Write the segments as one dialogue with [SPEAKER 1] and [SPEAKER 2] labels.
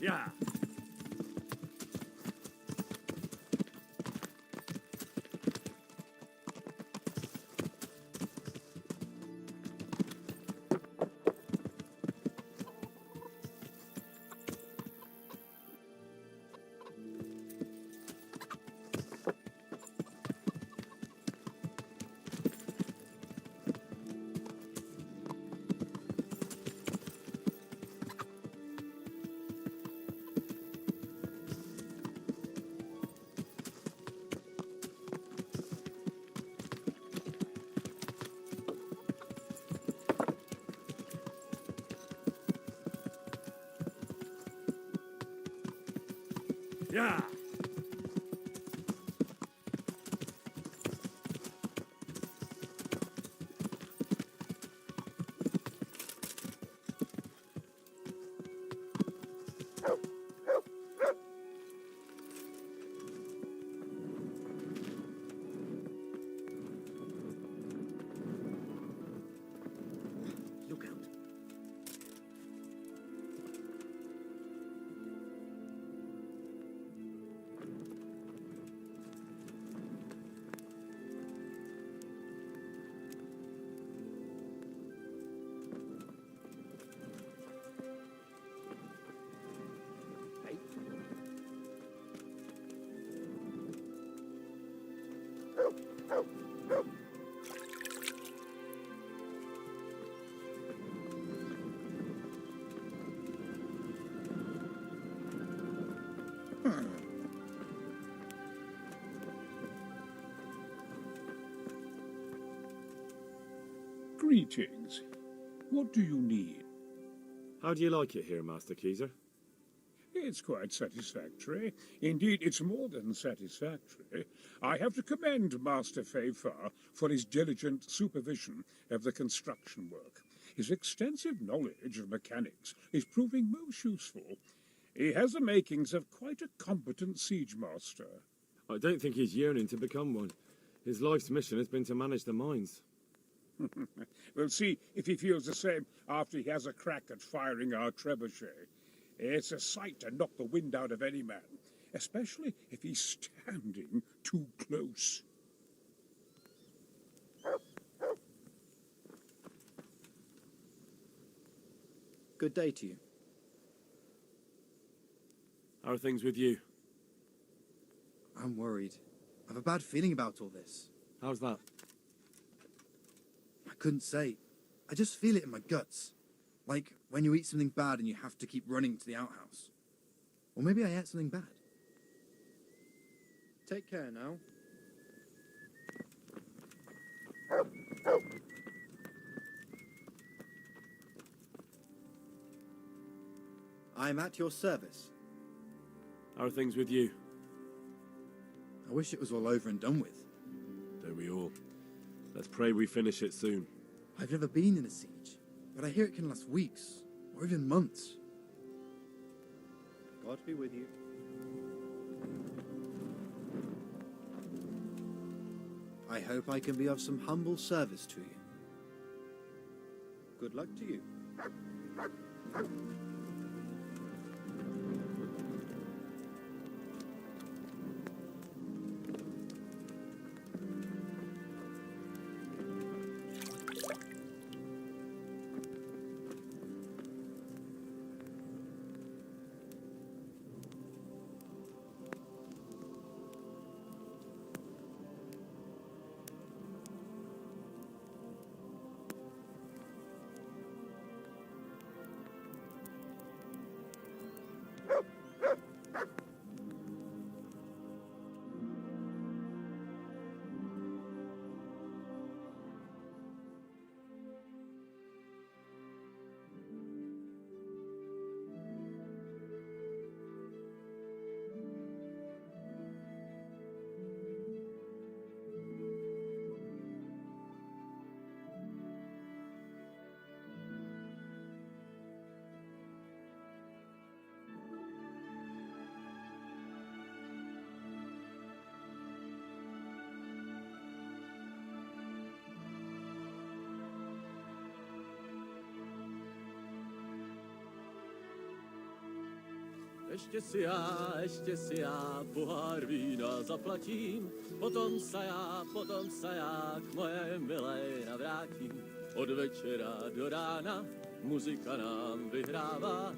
[SPEAKER 1] Yeah. Yeah. Look out.
[SPEAKER 2] Greetings. What do you need?
[SPEAKER 1] How do you like it here, Master Keezer?
[SPEAKER 2] It's quite satisfactory. Indeed, it's more than satisfactory. I have to commend Master Fayfar for his diligent supervision of the construction work. His extensive knowledge of mechanics is proving most useful. He has the makings of quite a competent siege master.
[SPEAKER 1] I don't think he's yearning to become one. His life's mission has been to manage the mines.
[SPEAKER 2] We'll see if he feels the same after he has a crack at firing our trebuchet. It's a sight to knock the wind out of any man, especially if he's standing too close.
[SPEAKER 3] Good day to you.
[SPEAKER 1] How are things with you?
[SPEAKER 3] I'm worried. I've a bad feeling about all this.
[SPEAKER 1] How's that?
[SPEAKER 3] I couldn't say. I just feel it in my guts. Like when you eat something bad and you have to keep running to the outhouse. Or maybe I ate something bad. Take care now. I'm at your service.
[SPEAKER 1] How are things with you?
[SPEAKER 3] I wish it was all over and done with.
[SPEAKER 1] Don't we all? Let's pray we finish it soon.
[SPEAKER 3] I've never been in a siege, but I hear it can last weeks, or even months. God be with you. I hope I can be of some humble service to you. Good luck to you.
[SPEAKER 4] ještě si já pohár vína zaplatím, potom se já k moje milé navrátím. Od večera do rána muzika nám vyhrává,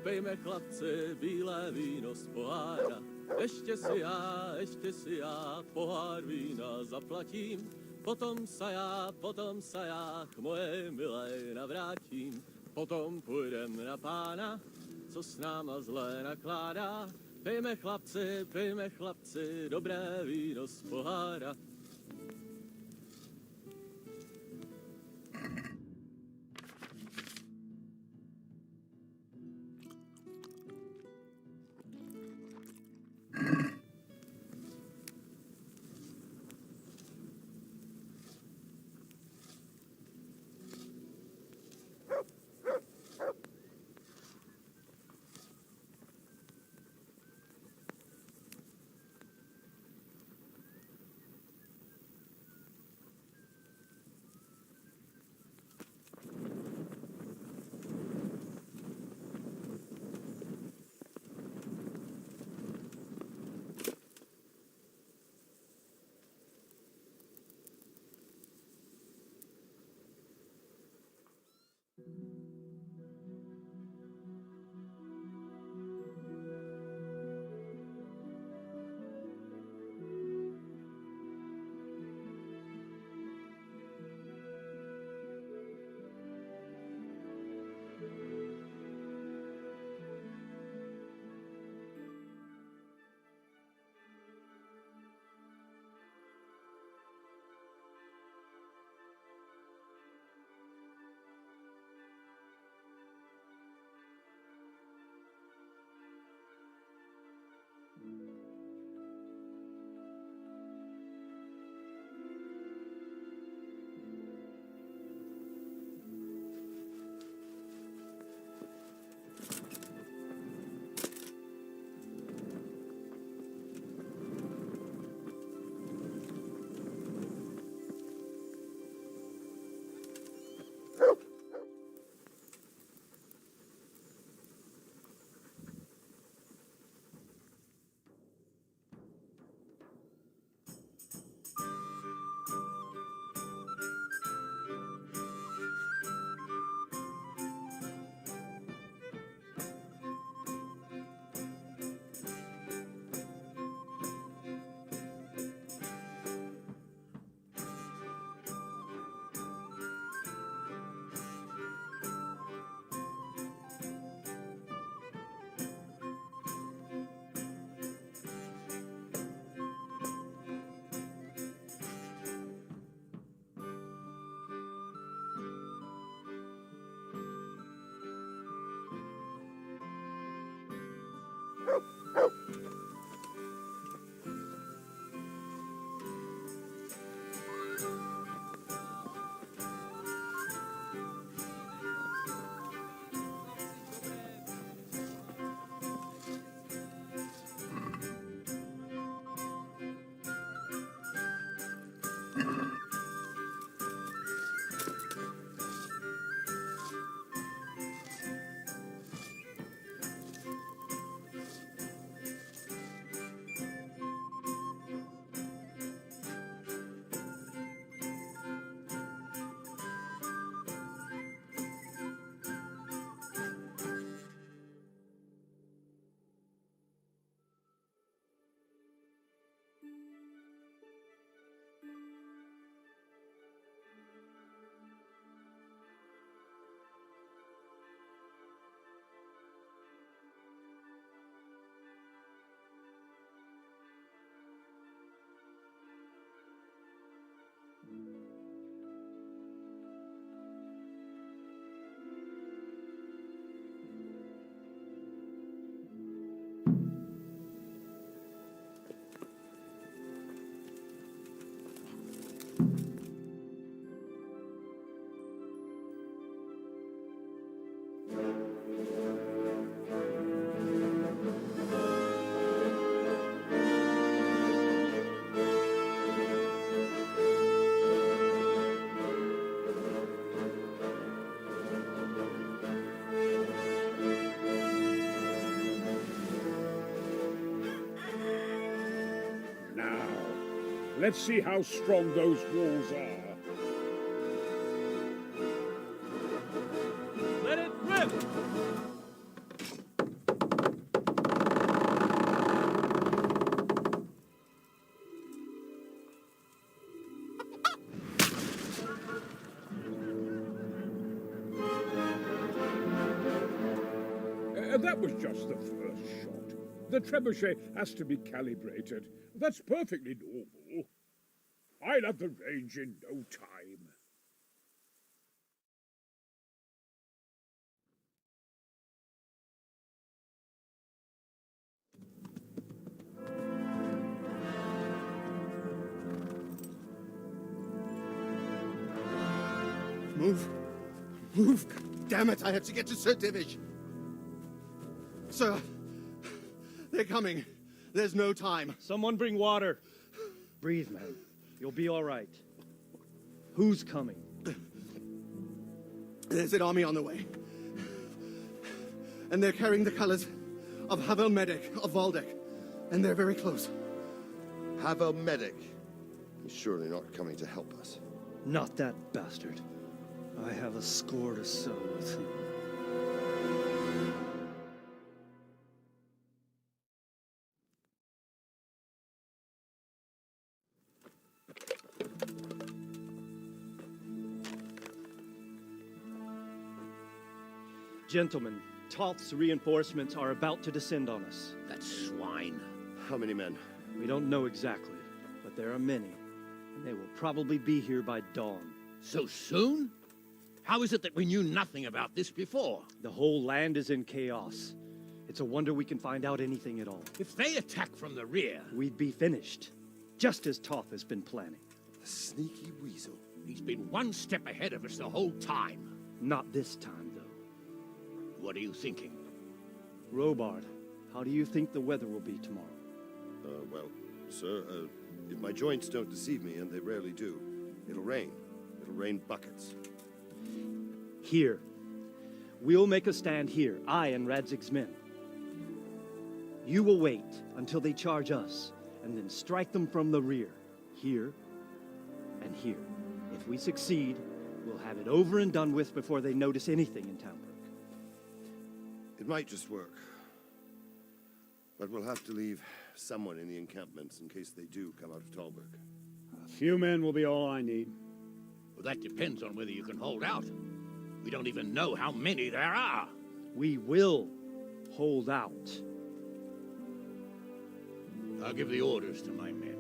[SPEAKER 4] pejme chlapci, bílé víno z pohára. Ještě si já pohár vína zaplatím, potom se já k moje milé navrátím. Potom půjdem na pána, co s náma zlé nakládá. Pejme chlapci, dobré víno z pohára.
[SPEAKER 2] Let's see how strong those walls are.
[SPEAKER 4] Let it rip!
[SPEAKER 2] That was just the first shot. The trebuchet has to be calibrated. That's perfectly normal. I'll have the range in no time.
[SPEAKER 5] Move! Move! Damn it, I have to get to Sir Divish! Sir, they're coming. There's no time.
[SPEAKER 6] Someone bring water. Breathe, man. You'll be all right. Who's coming?
[SPEAKER 5] There's an army on the way. And they're carrying the colors of Havel Medic of Valdek. And they're very close.
[SPEAKER 7] Havel Medic. He's surely not coming to help us.
[SPEAKER 6] Not that bastard. I have a score to settle with him. Gentlemen, Toth's reinforcements are about to descend on us.
[SPEAKER 8] That swine.
[SPEAKER 7] How many men?
[SPEAKER 6] We don't know exactly, but there are many, and they will probably be here by dawn.
[SPEAKER 8] So soon? How is it that we knew nothing about this before?
[SPEAKER 6] The whole land is in chaos. It's a wonder we can find out anything at all.
[SPEAKER 8] If they attack from the rear...
[SPEAKER 6] We'd be finished, just as Toth has been planning.
[SPEAKER 7] The sneaky weasel.
[SPEAKER 8] He's been one step ahead of us the whole time.
[SPEAKER 6] Not this time, though.
[SPEAKER 8] What are you thinking?
[SPEAKER 6] Robard, how do you think the weather will be tomorrow?
[SPEAKER 7] Well, sir, if my joints don't deceive me, and they rarely do, it'll rain. It'll rain buckets.
[SPEAKER 6] Here. We'll make a stand here, I and Radzig's men. You will wait until they charge us, and then strike them from the rear. Here and here. If we succeed, we'll have it over and done with before they notice anything in Townburg.
[SPEAKER 7] It might just work. But we'll have to leave someone in the encampments in case they do come out of Talberg.
[SPEAKER 2] A few men will be all I need.
[SPEAKER 8] Well, that depends on whether you can hold out. We don't even know how many there are.
[SPEAKER 6] We will hold out.
[SPEAKER 8] I'll give the orders to my men.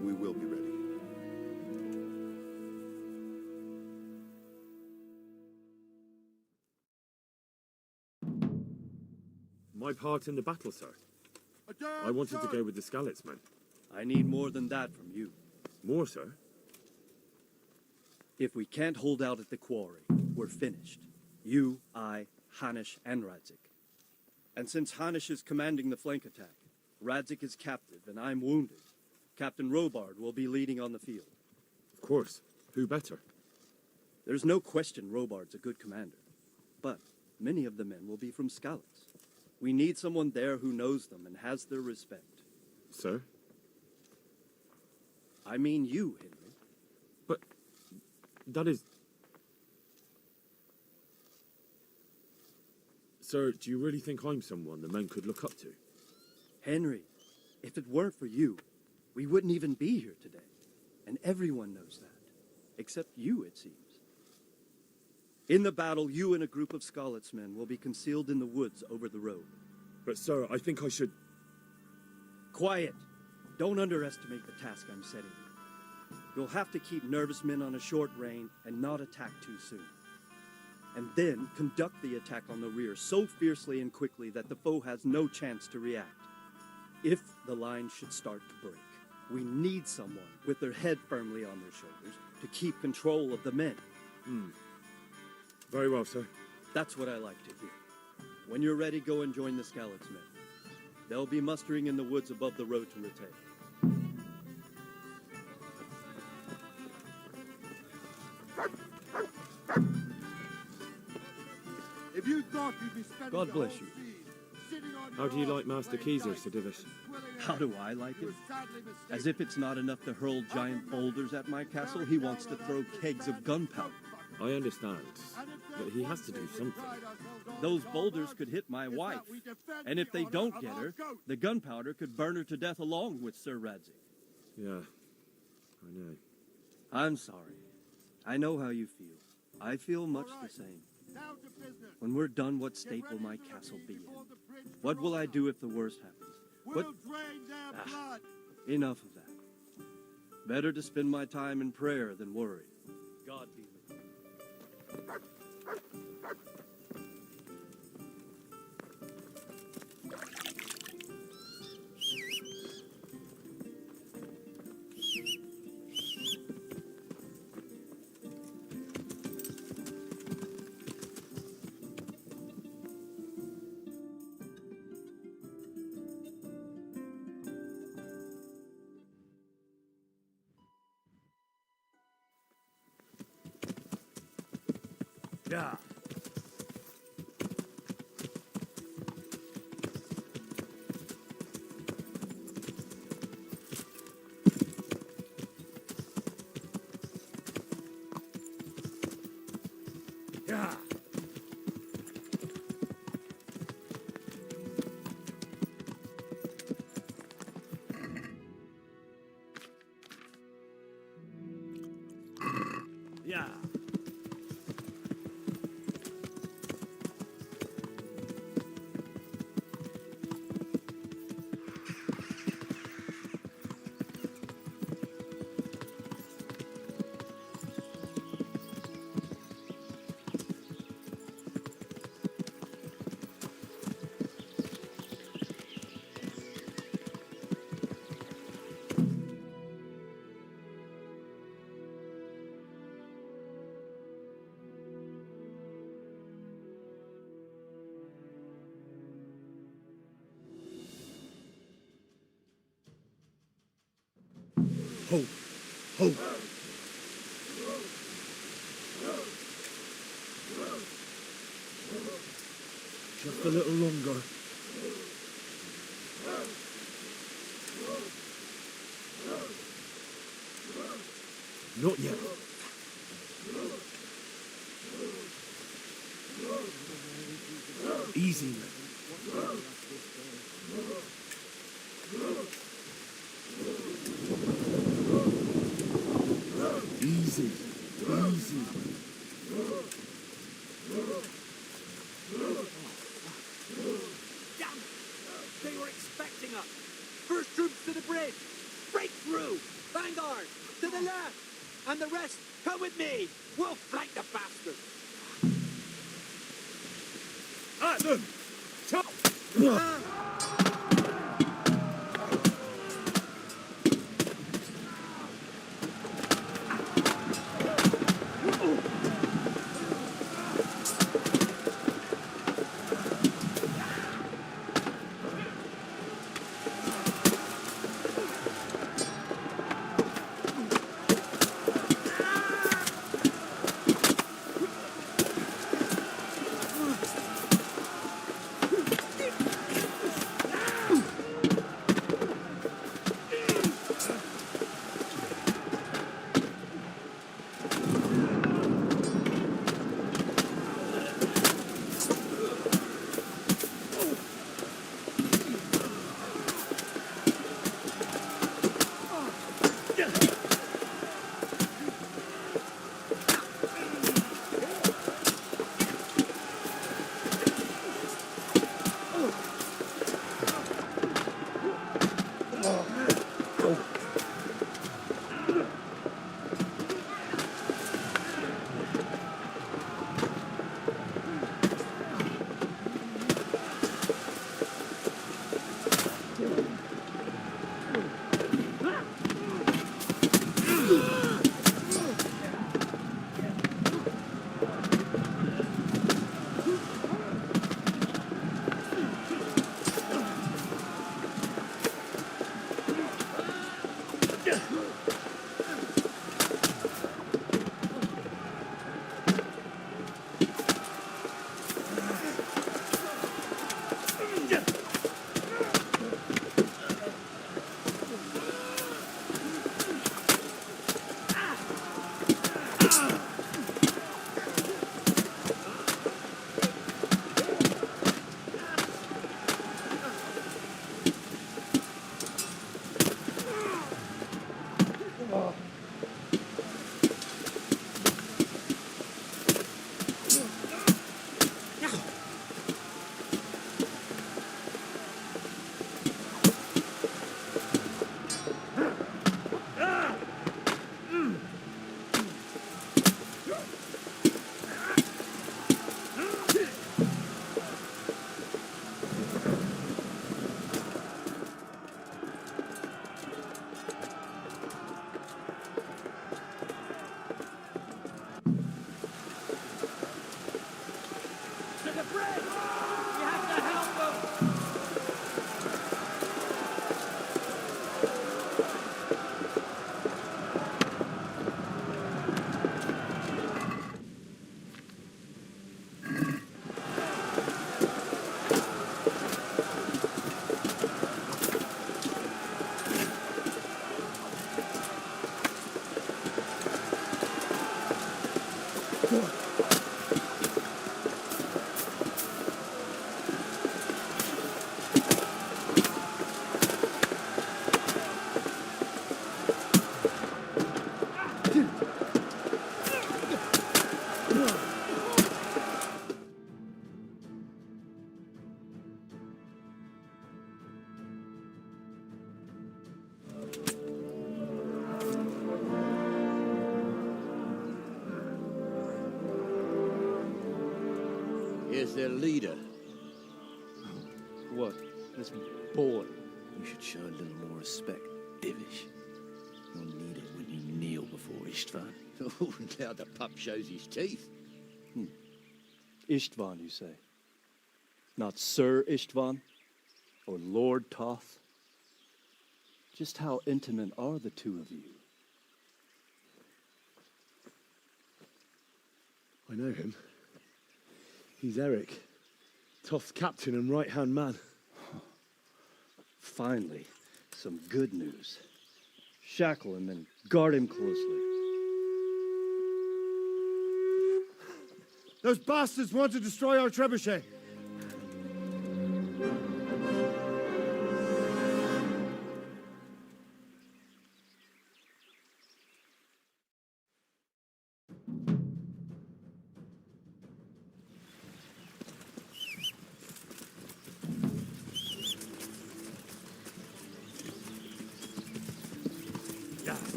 [SPEAKER 7] We will be ready.
[SPEAKER 1] My part in the battle, sir. I wanted to go with the Skalitz men.
[SPEAKER 6] I need more than that from you.
[SPEAKER 1] More, sir?
[SPEAKER 6] If we can't hold out at the quarry, we're finished. You, I, Hanish, and Radzik. And since Hanish is commanding the flank attack, Radzik is captive and I'm wounded, Captain Robard will be leading on the field.
[SPEAKER 1] Of course. Who better?
[SPEAKER 6] There's no question Robard's a good commander, but many of the men will be from Skalitz. We need someone there who knows them and has their respect.
[SPEAKER 1] Sir?
[SPEAKER 6] I mean you, Henry.
[SPEAKER 1] But that is... Sir, do you really think I'm someone the men could look up to?
[SPEAKER 6] Henry, if it weren't for you, we wouldn't even be here today. And everyone knows that. Except you, it seems. In the battle, you and a group of Skalitz men will be concealed in the woods over the road.
[SPEAKER 1] But, sir, I think I should...
[SPEAKER 6] Quiet! Don't underestimate the task I'm setting you. You'll have to keep nervous men on a short rein and not attack too soon. And then conduct the attack on the rear so fiercely and quickly that the foe has no chance to react. If the line should start to break, we need someone with their head firmly on their shoulders to keep control of the men.
[SPEAKER 1] Very well, sir.
[SPEAKER 6] That's what I like to hear. When you're ready, go and join the Skalitz men. They'll be mustering in the woods above the road to Rete.
[SPEAKER 5] If you thought you'd be spending
[SPEAKER 6] God
[SPEAKER 5] the
[SPEAKER 6] bless
[SPEAKER 5] whole
[SPEAKER 6] you.
[SPEAKER 5] season sitting on
[SPEAKER 1] How
[SPEAKER 5] your
[SPEAKER 1] do you like
[SPEAKER 5] arse
[SPEAKER 1] Master
[SPEAKER 5] playing
[SPEAKER 1] Keezer,
[SPEAKER 5] dice
[SPEAKER 1] Sir Divish?
[SPEAKER 5] and twiddling
[SPEAKER 6] How do I like it? As if it's not enough to hurl giant boulders at my castle, he wants to throw kegs of gunpowder.
[SPEAKER 1] I understand, but he has to do something.
[SPEAKER 6] Those boulders could hit my wife, and if they don't get her, the gunpowder could burn her to death along with Sir Radzik.
[SPEAKER 1] Yeah, I know.
[SPEAKER 6] I'm sorry. I know how you feel. I feel much the same. When we're done, what state will my castle be in? What will I do if the worst happens? What? Enough of that. Better to spend my time in prayer than worry. God be with you.
[SPEAKER 1] Yeah. Yeah. Yeah.
[SPEAKER 3] Hope. Hope. Just a little longer. Not yet. Easy, man. Easy. Easy.
[SPEAKER 9] Damn it! They were expecting us! First troops to the bridge! Break through! Vanguard! To the left! And the rest, come with me! We'll flank the bastards!
[SPEAKER 1] At them!
[SPEAKER 8] Here's their leader.
[SPEAKER 6] What? This boy?
[SPEAKER 10] You should show a little more respect, Divish. You'll need it when you kneel before Istvan.
[SPEAKER 8] Oh, now the pup shows his teeth.
[SPEAKER 6] Istvan, you say? Not Sir Istvan? Or Lord Toth? Just how intimate are the two of you?
[SPEAKER 1] I know him. He's Eric, Toth's captain and right-hand man.
[SPEAKER 6] Finally, some good news. Shackle him and guard him closely.
[SPEAKER 5] Those bastards want to destroy our trebuchet.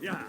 [SPEAKER 1] Yeah.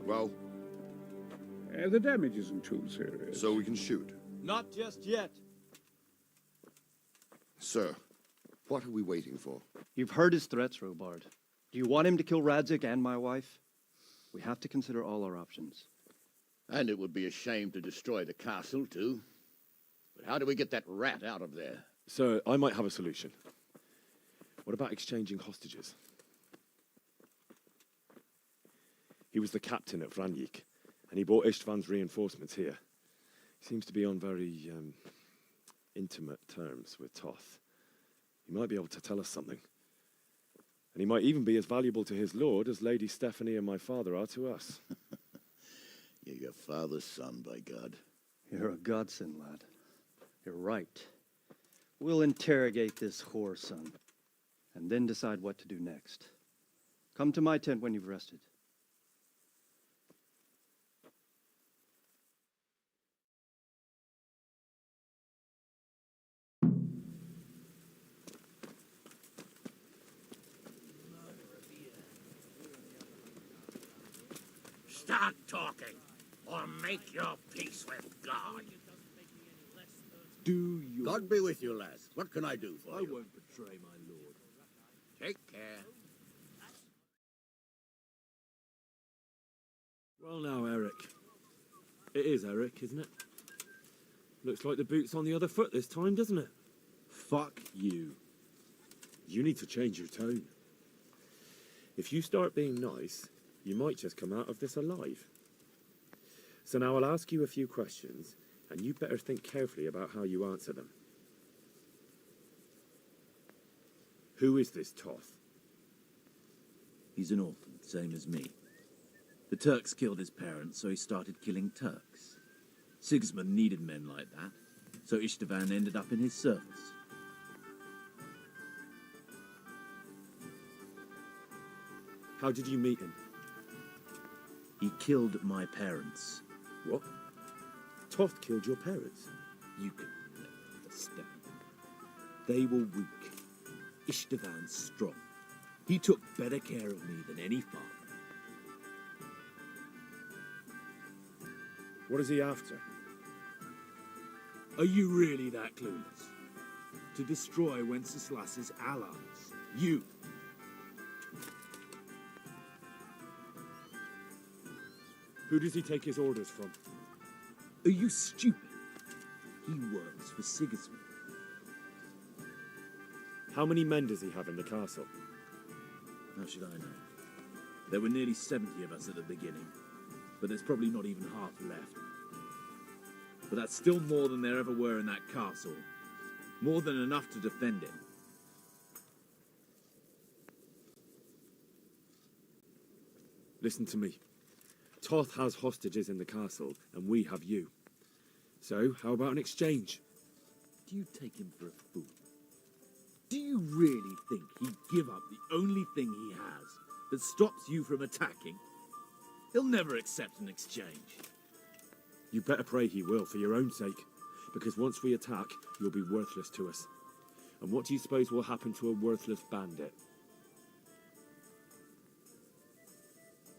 [SPEAKER 7] Well,
[SPEAKER 2] The damage isn't too serious.
[SPEAKER 7] so we can shoot.
[SPEAKER 6] Not just yet.
[SPEAKER 7] Sir, what are we waiting for?
[SPEAKER 6] You've heard his threats, Robard. Do you want him to kill Radzik and my wife? We have to consider all our options.
[SPEAKER 8] And it would be a shame to destroy the castle, too. But how do we get that rat out of there?
[SPEAKER 1] So I might have a solution. What about exchanging hostages? He was the captain at Vranyik, and he brought Istvan's reinforcements here. He seems to be on very intimate terms with Toth. He might be able to tell us something. And he might even be as valuable to his lord as Lady Stephanie and my father are to us.
[SPEAKER 8] Your father's son, by God.
[SPEAKER 6] You're a godsend, lad. You're right. We'll interrogate this whore, son, and then decide what to do next. Come to my tent when you've rested.
[SPEAKER 11] Start talking, or make your peace with God.
[SPEAKER 8] Do you? God be with you, lads. What can I do for you?
[SPEAKER 10] I won't betray my lord.
[SPEAKER 11] Take care.
[SPEAKER 1] Well now, Eric. It is Eric, isn't it? Looks like the boot's on the other foot this time, doesn't it?
[SPEAKER 10] Fuck you.
[SPEAKER 1] You need to change your tone. If you start being nice, you might just come out of this alive. So now I'll ask you a few questions, and you better think carefully about how you answer them. Who is this Toth?
[SPEAKER 10] He's an orphan, same as me. The Turks killed his parents, so he started killing Turks. Sigismund needed men like that, so Istvan ended up in his service.
[SPEAKER 1] How did you meet him?
[SPEAKER 10] He killed my parents.
[SPEAKER 1] What? Toth killed your parents?
[SPEAKER 10] You can understand. They were weak. Istvan's strong. He took better care of me than any father.
[SPEAKER 1] What is he after?
[SPEAKER 10] Are you really that clueless? To destroy Wenceslas's allies. You.
[SPEAKER 1] Who does he take his orders from?
[SPEAKER 10] Are you stupid? He works for Sigismund.
[SPEAKER 1] How many men does he have in the castle?
[SPEAKER 10] How should I know? There were nearly 70 of us at the beginning, but there's probably not even half left. But that's still more than there ever were in that castle. More than enough to defend it.
[SPEAKER 1] Listen to me. Toth has hostages in the castle, and we have you. So, how about an exchange?
[SPEAKER 10] Do you take him for a fool? Do you really think he'd give up the only thing he has that stops you from attacking? He'll never accept an exchange.
[SPEAKER 1] You better pray he will, for your own sake. Because once we attack, you'll be worthless to us. And what do you suppose will happen to a worthless bandit?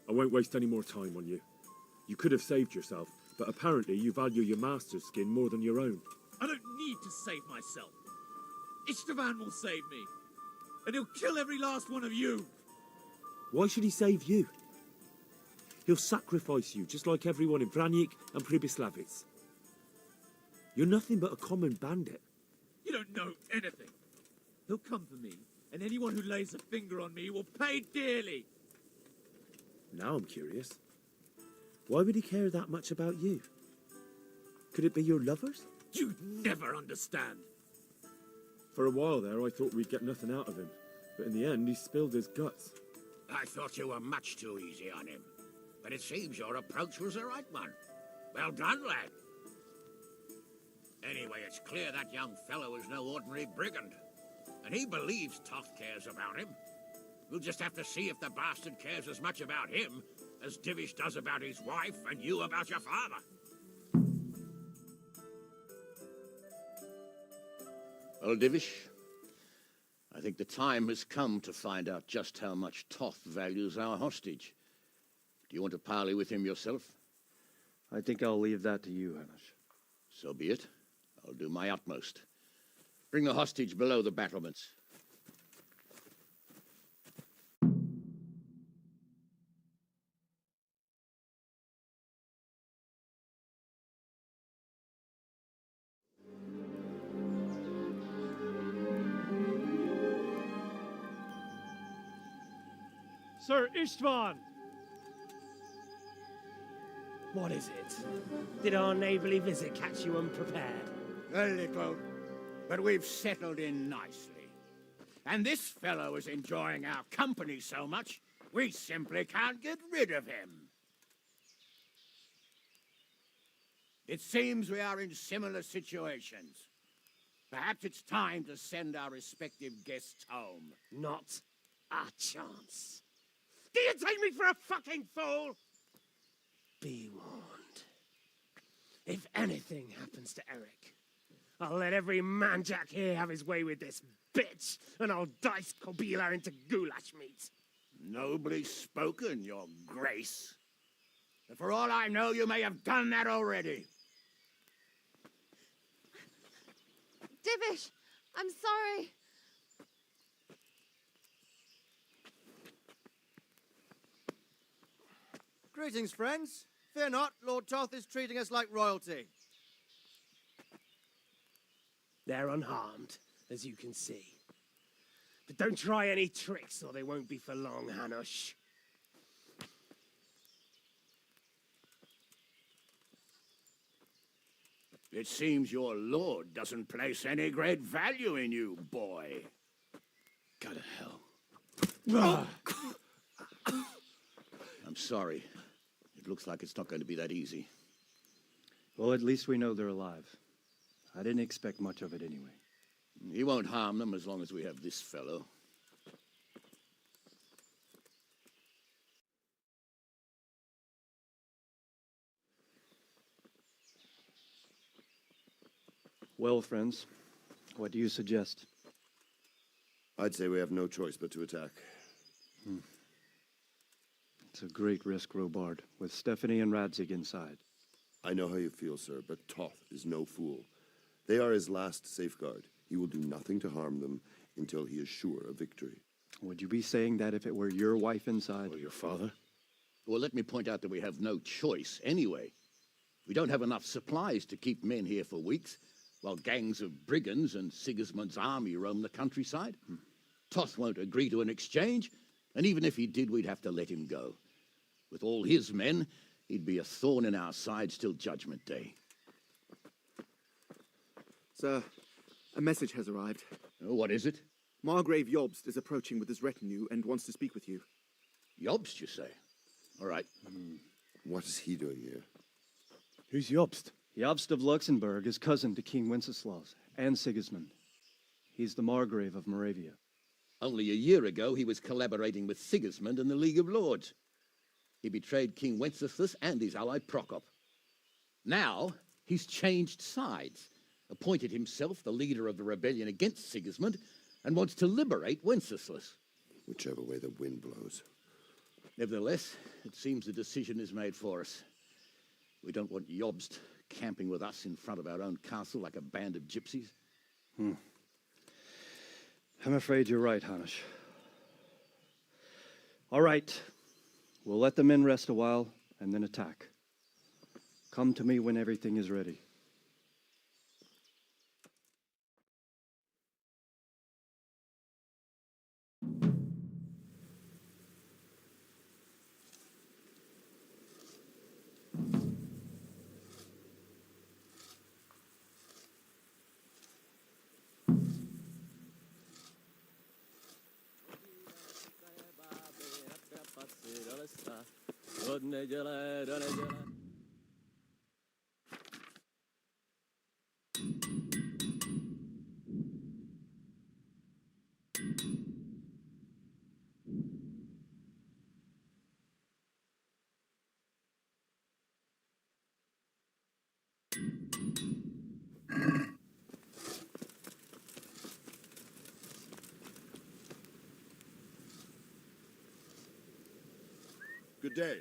[SPEAKER 1] I won't waste any more time on you. You could have saved yourself, but apparently you value your master's skin more than your own.
[SPEAKER 10] I don't need to save myself. Istvan will save me. And he'll kill every last one of you.
[SPEAKER 1] Why should he save you? He'll sacrifice you, just like everyone in Vranjik and Pribyslavitz. You're nothing but a common bandit.
[SPEAKER 10] You don't know anything. He'll come for me, and anyone who lays a finger on me will pay dearly.
[SPEAKER 1] Now I'm curious. Why would he care that much about you? Could it be your lovers?
[SPEAKER 10] You'd never understand.
[SPEAKER 1] For a while there, I thought we'd get nothing out of him. But in the end, he spilled his guts.
[SPEAKER 11] I thought you were much too easy on him. But it seems your approach was the right one. Well done, lad. Anyway, it's clear that young fellow is no ordinary brigand. And he believes Toth cares about him. We'll just have to see if the bastard cares as much about him as Divish does about his wife and you about your father.
[SPEAKER 8] Well, Divish, I think the time has come to find out just how much Toth values our hostage. Do you want to parley with him yourself?
[SPEAKER 6] I think I'll leave that to you, Hamish.
[SPEAKER 8] So be it. I'll do my utmost. Bring the hostage below the battlements.
[SPEAKER 12] Sir Istvan!
[SPEAKER 13] What is it? Did our neighborly visit catch you unprepared?
[SPEAKER 11] A little, but we've settled in nicely. And this fellow is enjoying our company so much, we simply can't get rid of him. It seems we are in similar situations. Perhaps it's time to send our respective guests home.
[SPEAKER 13] Not a chance. Do you take me for a fucking fool? Be warned. If anything happens to Eric, I'll let every manjack here have his way with this bitch, and I'll dice Kobila into goulash meat.
[SPEAKER 11] Nobly spoken, Your Grace. But for all I know, you may have done that already.
[SPEAKER 14] Divish, I'm sorry.
[SPEAKER 5] Greetings, friends. Fear not, Lord Toth is treating us like royalty.
[SPEAKER 13] They're unharmed, as you can see. But don't try any tricks, or they won't be for long, Hanush.
[SPEAKER 11] It seems your lord doesn't place any great value in you, boy.
[SPEAKER 8] Go to hell. I'm sorry. It looks like it's not going to be that easy.
[SPEAKER 6] Well, at least we know they're alive. I didn't expect much of it anyway.
[SPEAKER 8] He won't harm them as long as we have this fellow.
[SPEAKER 6] Well, friends, what do you suggest?
[SPEAKER 7] I'd say we have no choice but to attack.
[SPEAKER 6] It's a great risk, Robard, with Stephanie and Radzig inside.
[SPEAKER 7] I know how you feel, sir, but Toth is no fool. They are his last safeguard. He will do nothing to harm them until he is sure of victory.
[SPEAKER 6] Would you be saying that if it were your wife inside?
[SPEAKER 1] Or your father?
[SPEAKER 8] Well, let me point out that we have no choice anyway. We don't have enough supplies to keep men here for weeks, while gangs of brigands and Sigismund's army roam the countryside. Toth won't agree to an exchange, and even if he did, we'd have to let him go. With all his men, he'd be a thorn in our sides till Judgment Day.
[SPEAKER 15] Sir, a message has arrived.
[SPEAKER 8] Oh, what is it?
[SPEAKER 15] Margrave Jobst is approaching with his retinue and wants to speak with you.
[SPEAKER 8] Jobst, you say? All right.
[SPEAKER 7] What is he doing here?
[SPEAKER 1] Who's Jobst?
[SPEAKER 6] Jobst of Luxembourg is cousin to King Wenceslaus and Sigismund. He's the Margrave of Moravia.
[SPEAKER 8] Only a year ago, he was collaborating with Sigismund and the League of Lords. He betrayed King Wenceslas and his ally Prokop. Now, he's changed sides, appointed himself the leader of the rebellion against Sigismund, and wants to liberate Wenceslas.
[SPEAKER 7] Whichever way the wind blows.
[SPEAKER 8] Nevertheless, it seems the decision is made for us. We don't want Jobst camping with us in front of our own castle like a band of gypsies.
[SPEAKER 6] I'm afraid you're right, Hanush. All right. We'll let the men rest a while and then attack. Come to me when everything is ready.
[SPEAKER 4] Od neděle do neděle.
[SPEAKER 7] Good day.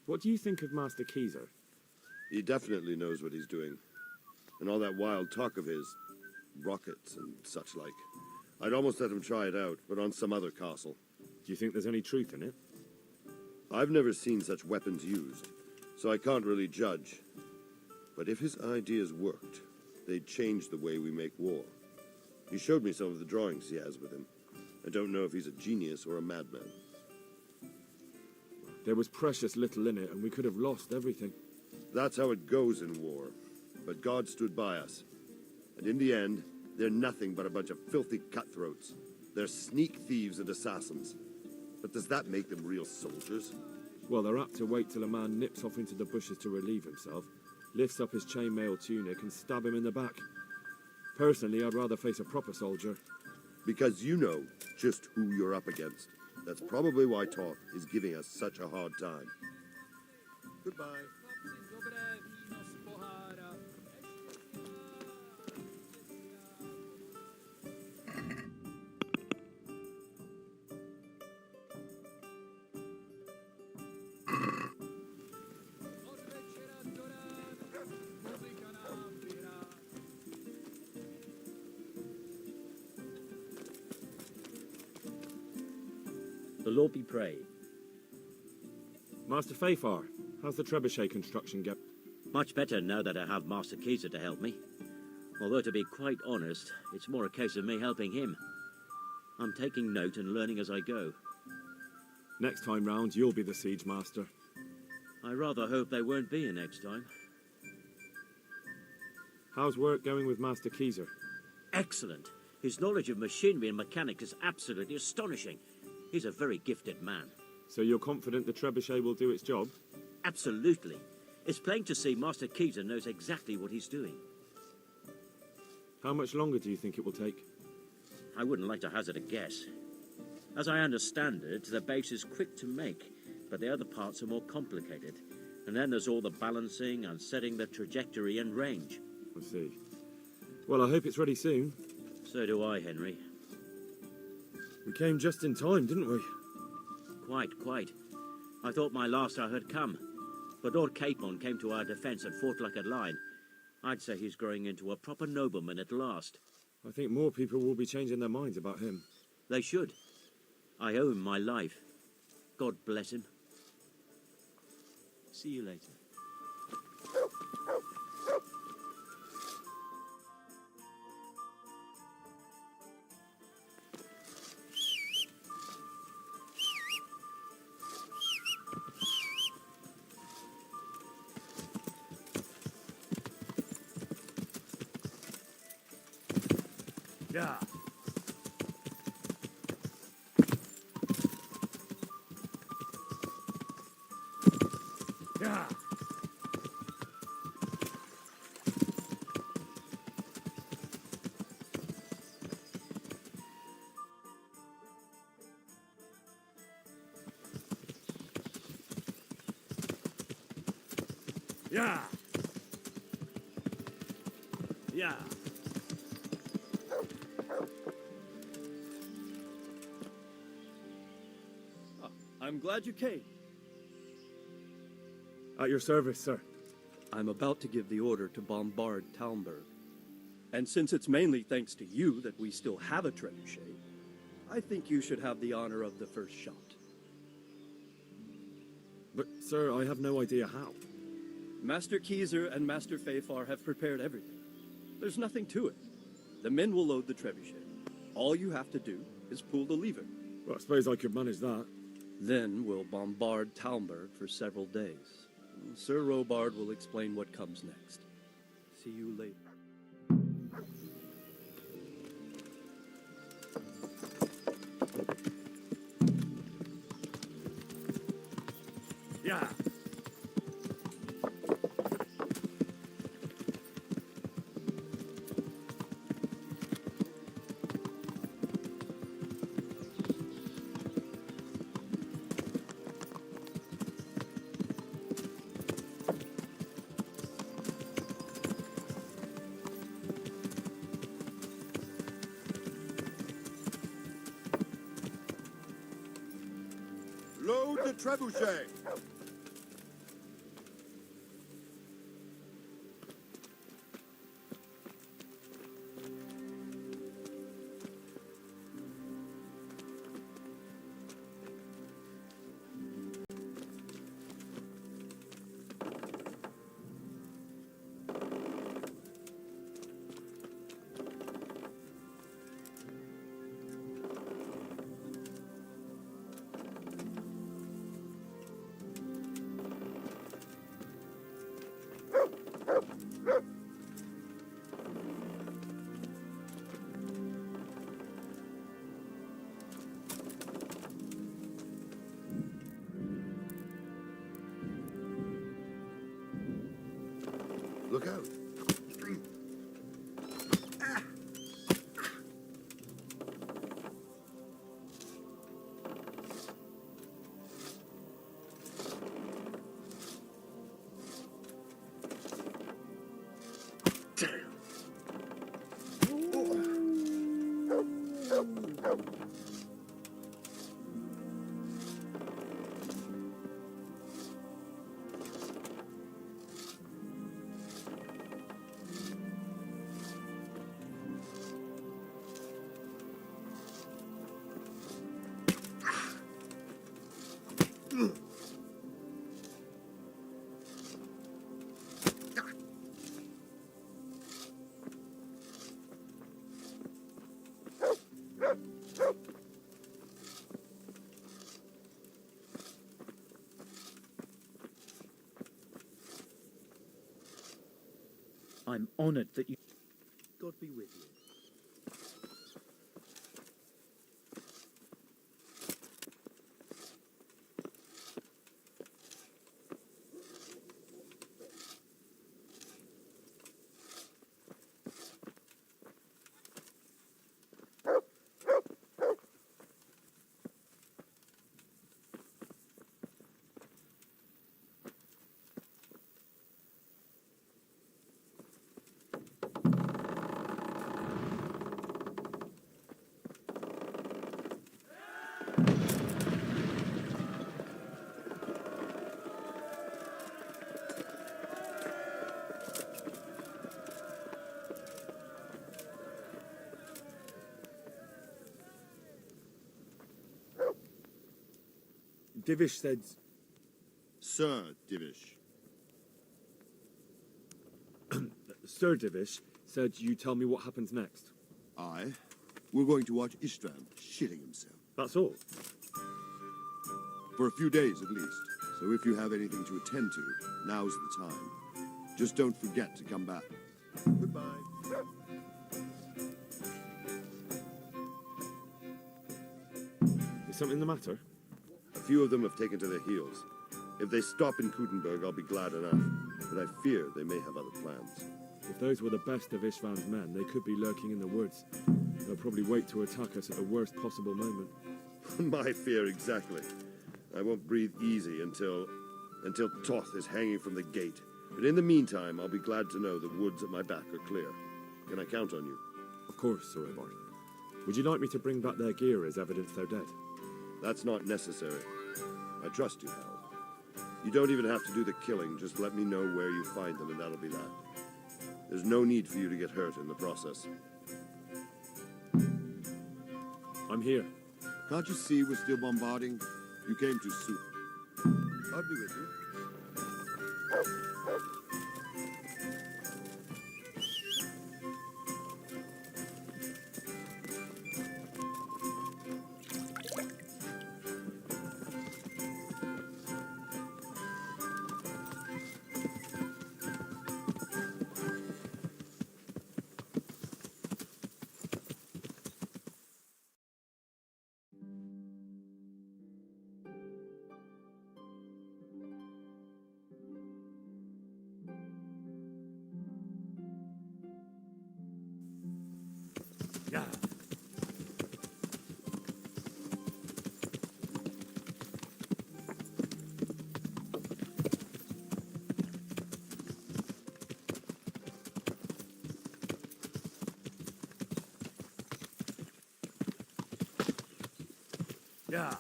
[SPEAKER 1] What do you think of Master Keyser?
[SPEAKER 7] He definitely knows what he's doing. And all that wild talk of his, rockets and such like. I'd almost let him try it out, but on some other castle.
[SPEAKER 1] Do you think there's any truth in it?
[SPEAKER 7] I've never seen such weapons used, so I can't really judge. But if his ideas worked, they'd change the way we make war. He showed me some of the drawings he has with him. I don't know if he's a genius or a madman.
[SPEAKER 1] There was precious little in it, and we could have lost everything.
[SPEAKER 7] That's how it goes in war. But God stood by us. And in the end, they're nothing but a bunch of filthy cutthroats. They're sneak thieves and assassins. But does that make them real soldiers?
[SPEAKER 1] Well, they're apt to wait till a man nips off into the bushes to relieve himself, lifts up his chainmail tunic and stab him in the back. Personally, I'd rather face a proper soldier.
[SPEAKER 7] Because you know just who you're up against. That's probably why Toth is giving us such a hard time. Goodbye.
[SPEAKER 16] The Lord be praised.
[SPEAKER 1] Master Fafar, how's the trebuchet construction go?
[SPEAKER 16] Much better now that I have Master Keyser to help me. Although, to be quite honest, it's more a case of me helping him. I'm taking note and learning as I go.
[SPEAKER 1] Next time round, you'll be the siege master.
[SPEAKER 16] I rather hope there won't be a next time.
[SPEAKER 1] How's work going with Master Keyser?
[SPEAKER 16] Excellent. His knowledge of machinery and mechanics is absolutely astonishing. He's a very gifted man.
[SPEAKER 1] So you're confident the trebuchet will do its job?
[SPEAKER 16] Absolutely. It's plain to see Master Keyser knows exactly what he's doing.
[SPEAKER 1] How much longer do you think it will take?
[SPEAKER 16] I wouldn't like to hazard a guess. As I understand it, the base is quick to make, but the other parts are more complicated. And then there's all the balancing and setting the trajectory and range.
[SPEAKER 1] I see. Well, I hope it's ready soon.
[SPEAKER 16] So do I, Henry.
[SPEAKER 1] We came just in time, didn't we?
[SPEAKER 16] Quite. I thought my last hour had come. But Lord Capon came to our defence and fought like a lion. I'd say he's growing into a proper nobleman at last.
[SPEAKER 1] I think more people will be changing their minds about him.
[SPEAKER 16] They should. I owe him my life. God bless him. See you later.
[SPEAKER 6] Yeah. Yeah. Yeah. Yeah. I'm glad you came.
[SPEAKER 1] At your service, sir.
[SPEAKER 6] I'm about to give the order to bombard Talmberg. And since it's mainly thanks to you that we still have a trebuchet, I think you should have the honor of the first shot.
[SPEAKER 1] But, sir, I have no idea how.
[SPEAKER 6] Master Keyser and Master Fafar have prepared everything. There's nothing to it. The men will load the trebuchet. All you have to do is pull the lever.
[SPEAKER 1] Well, I suppose I could manage that.
[SPEAKER 6] Then we'll bombard Talmberg for several days. Sir Robard will explain what comes next. See you later. Yeah.
[SPEAKER 7] Load the trebuchet! Look out.
[SPEAKER 12] I'm honored that you.
[SPEAKER 6] God be with you.
[SPEAKER 1] Divish said...
[SPEAKER 7] Sir Divish.
[SPEAKER 1] Sir Divish said you tell me what happens next.
[SPEAKER 7] Aye. We're going to watch Istvan shitting himself.
[SPEAKER 1] That's all?
[SPEAKER 7] For a few days at least. So if you have anything to attend to, now's the time. Just don't forget to come back. Goodbye.
[SPEAKER 1] Is something the matter?
[SPEAKER 7] A few of them have taken to their heels. If they stop in Kutenberg, I'll be glad enough. But I fear they may have other plans.
[SPEAKER 1] If those were the best of Istvan's men, they could be lurking in the woods. They'll probably wait to attack us at the worst possible moment.
[SPEAKER 7] My fear exactly. I won't breathe easy until Toth is hanging from the gate. But in the meantime, I'll be glad to know the woods at my back are clear. Can I count on you?
[SPEAKER 1] Of course, Sir Embark. Would you like me to bring back their gear as evidence they're dead?
[SPEAKER 7] That's not necessary. I trust you, Hal. You don't even have to do the killing, just let me know where you find them and that'll be that. There's no need for you to get hurt in the process.
[SPEAKER 1] I'm here.
[SPEAKER 7] Can't you see we're still bombarding? You came too soon. I'll be with you.
[SPEAKER 1] Yeah. Yeah.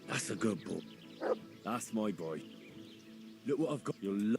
[SPEAKER 1] That's a good boy. That's my boy. Look what I've got. You'll love.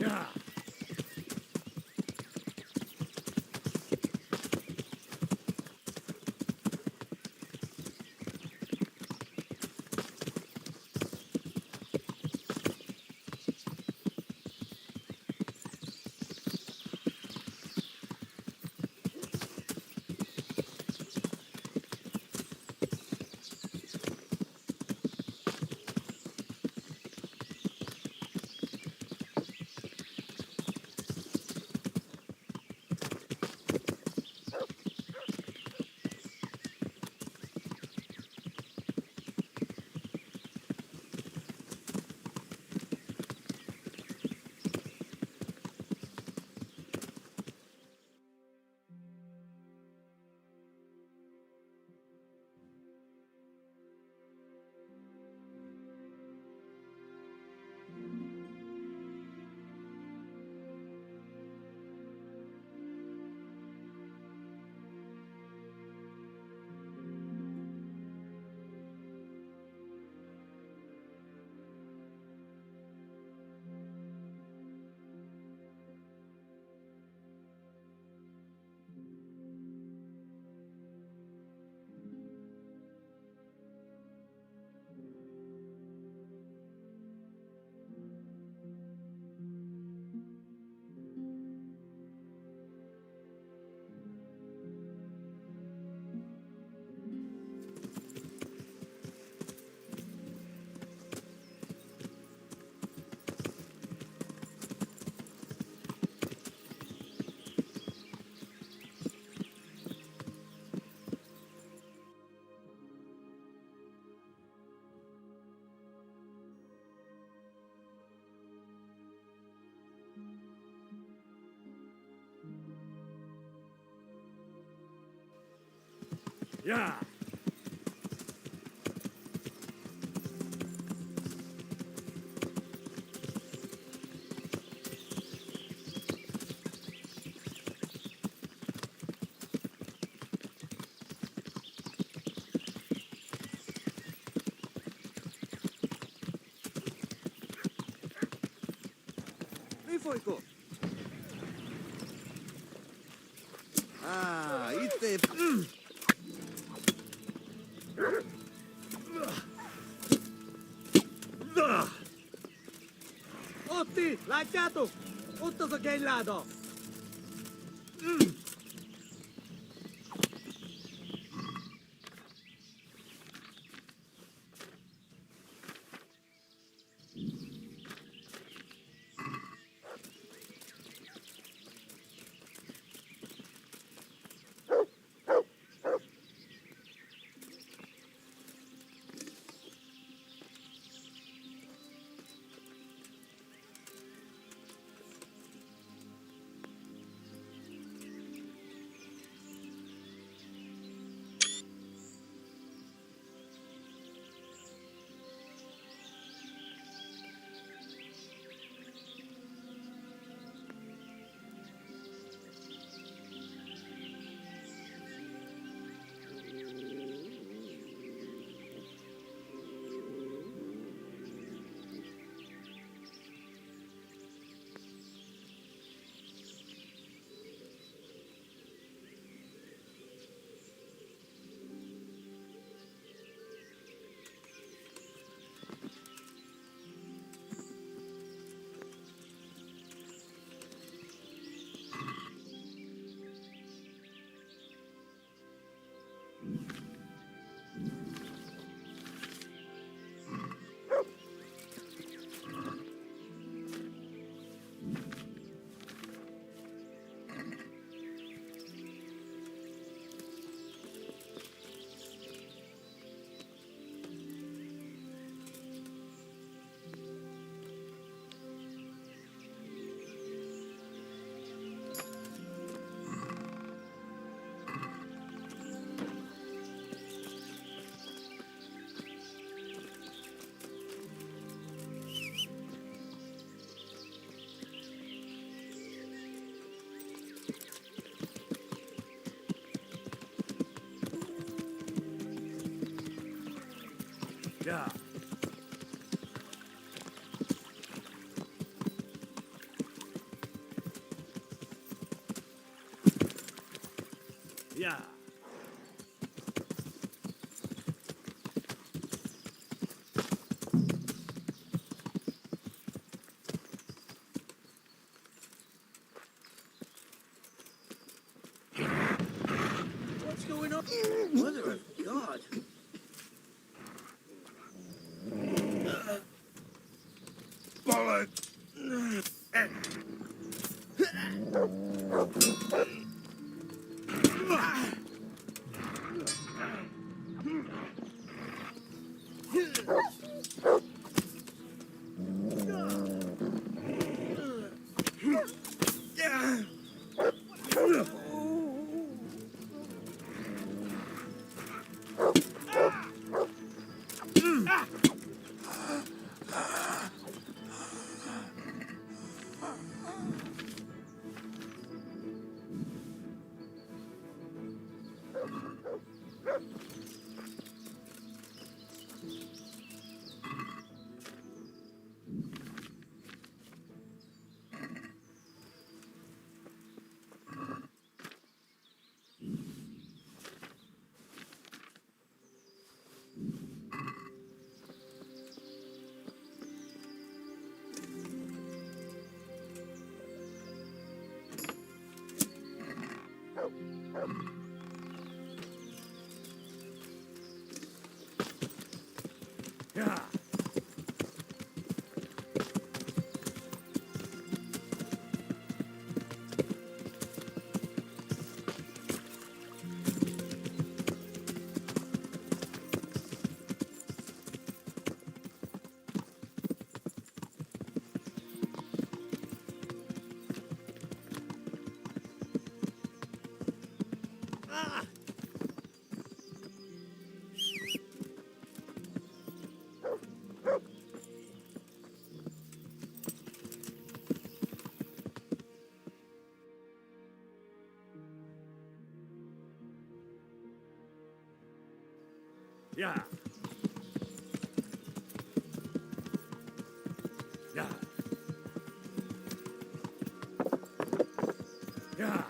[SPEAKER 1] Yeah. Yeah.
[SPEAKER 17] Foiko. Ah, itse.
[SPEAKER 9] Otti, lanciato! Tutto so che è il lato!
[SPEAKER 6] Yeah.
[SPEAKER 13] What's going on?
[SPEAKER 17] Mother of God.
[SPEAKER 6] Yeah. Yeah. Yeah. Yeah.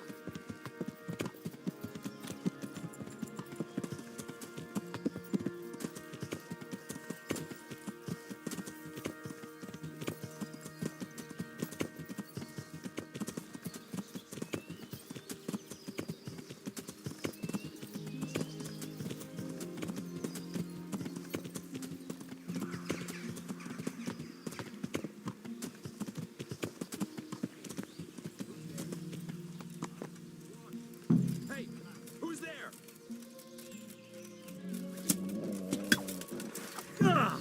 [SPEAKER 9] Hey, who's there?
[SPEAKER 6] Ah!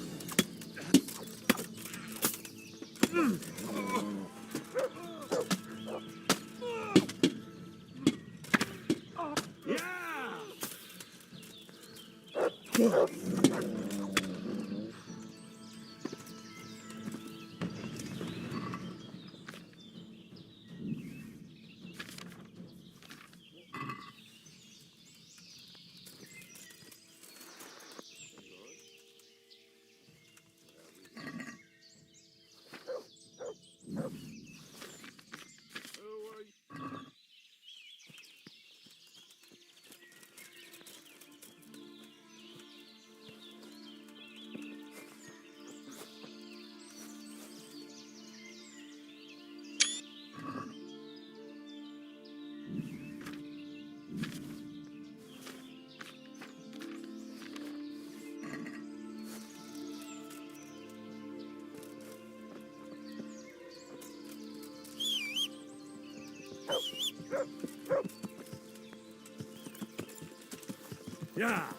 [SPEAKER 6] Yeah.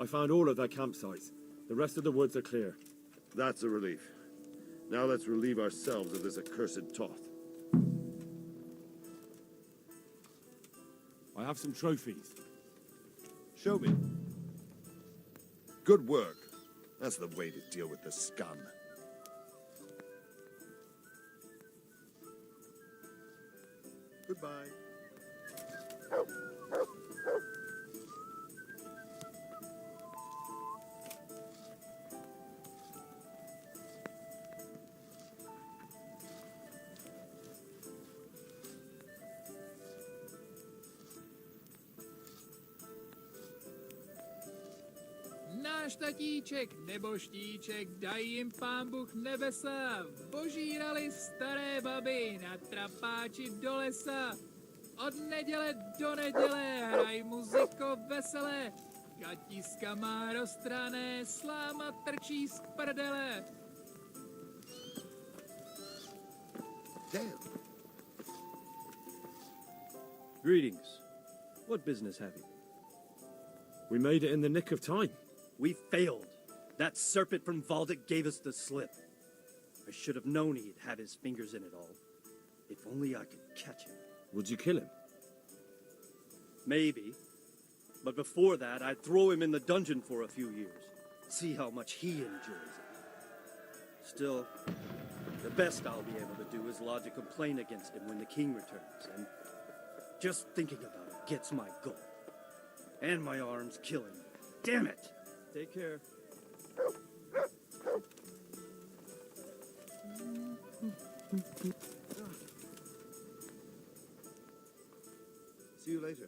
[SPEAKER 1] I found all of their campsites. The rest of the woods are clear.
[SPEAKER 7] That's a relief. Now let's relieve ourselves of this accursed Toth.
[SPEAKER 1] I have some trophies.
[SPEAKER 7] Show me. Good work. That's the way to deal with the scum. Goodbye.
[SPEAKER 18] Náš tatíček nebo štíček, dají jim pán Bůh nebesa, požírali staré baby na trapáči do lesa. Od neděle do neděle hraj muziko veselé, gatiska má roztrané, sláma trčí z prdele.
[SPEAKER 7] Damn.
[SPEAKER 6] Greetings. What business have you?
[SPEAKER 1] We made it in the nick of time.
[SPEAKER 6] We failed. That serpent from Valdic gave us the slip. I should have known he'd have his fingers in it all. If only I could catch him.
[SPEAKER 1] Would you kill him?
[SPEAKER 6] Maybe. But before that, I'd throw him in the dungeon for a few years. See how much he enjoys it. Still, the best I'll be able to do is lodge a complaint against him when the king returns, and just thinking about it gets my goal. And my arm's killing me. Damn it! Take care.
[SPEAKER 15] See you later.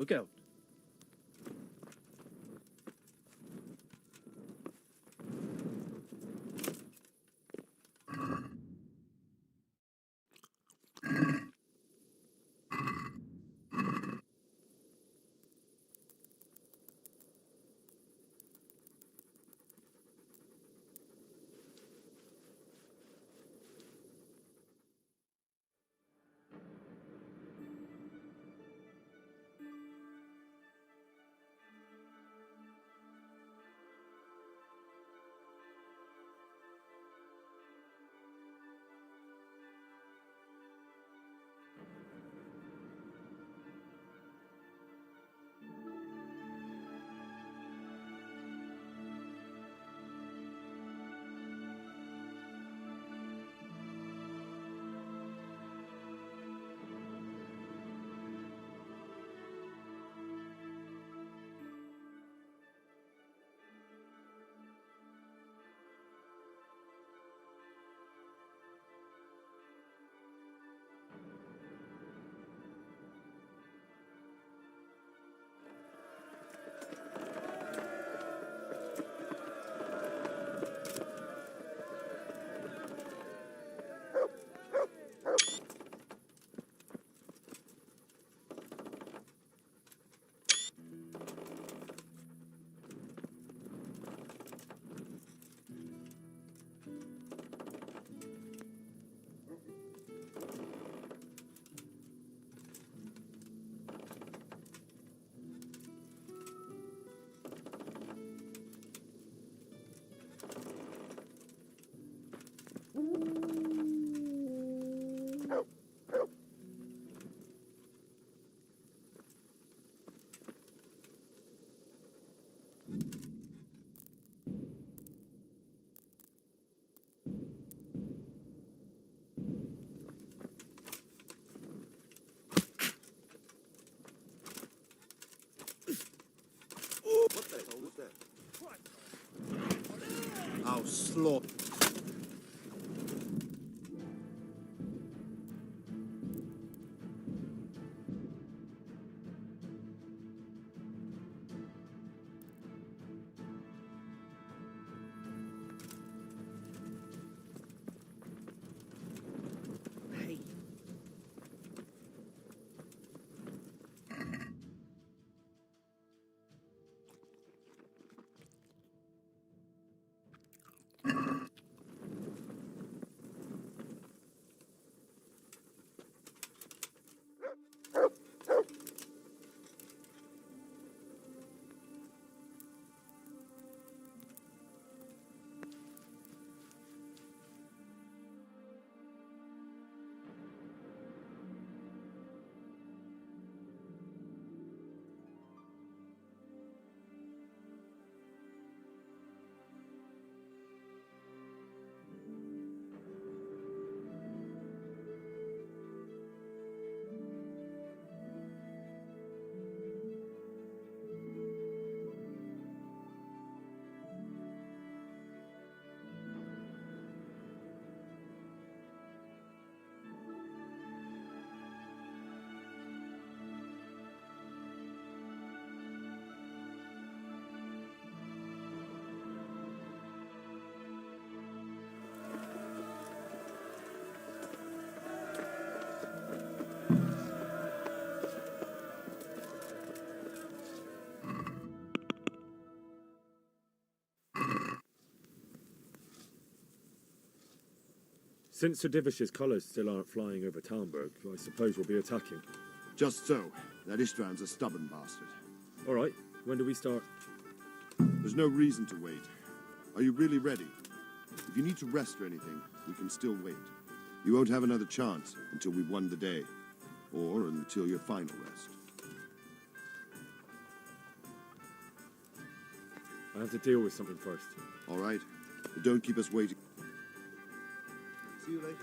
[SPEAKER 6] Look out.
[SPEAKER 15] slop.
[SPEAKER 1] Since Sir Divish's colours still aren't flying over Talmberg, I suppose we'll be attacking.
[SPEAKER 7] Just so. That Istvan's a stubborn bastard.
[SPEAKER 1] All right, when do we start?
[SPEAKER 7] There's no reason to wait. Are you really ready? If you need to rest or anything, we can still wait. You won't have another chance until we've won the day, or until your final rest.
[SPEAKER 1] I have to deal with something first.
[SPEAKER 7] All right, but don't keep us waiting.
[SPEAKER 3] See you later.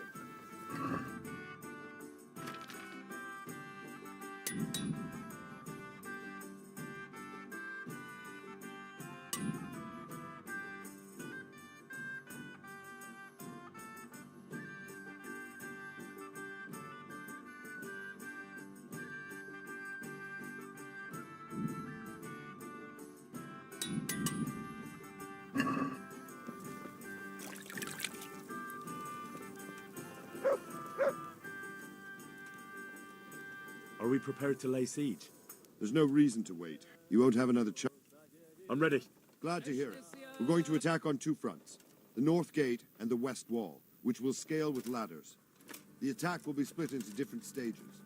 [SPEAKER 1] Are we prepared to lay siege?
[SPEAKER 7] There's no reason to wait. You won't have another chance.
[SPEAKER 1] I'm ready.
[SPEAKER 7] Glad to hear it. We're going to attack on two fronts. The north gate and the west wall, which will scale with ladders. The attack will be split into different stages.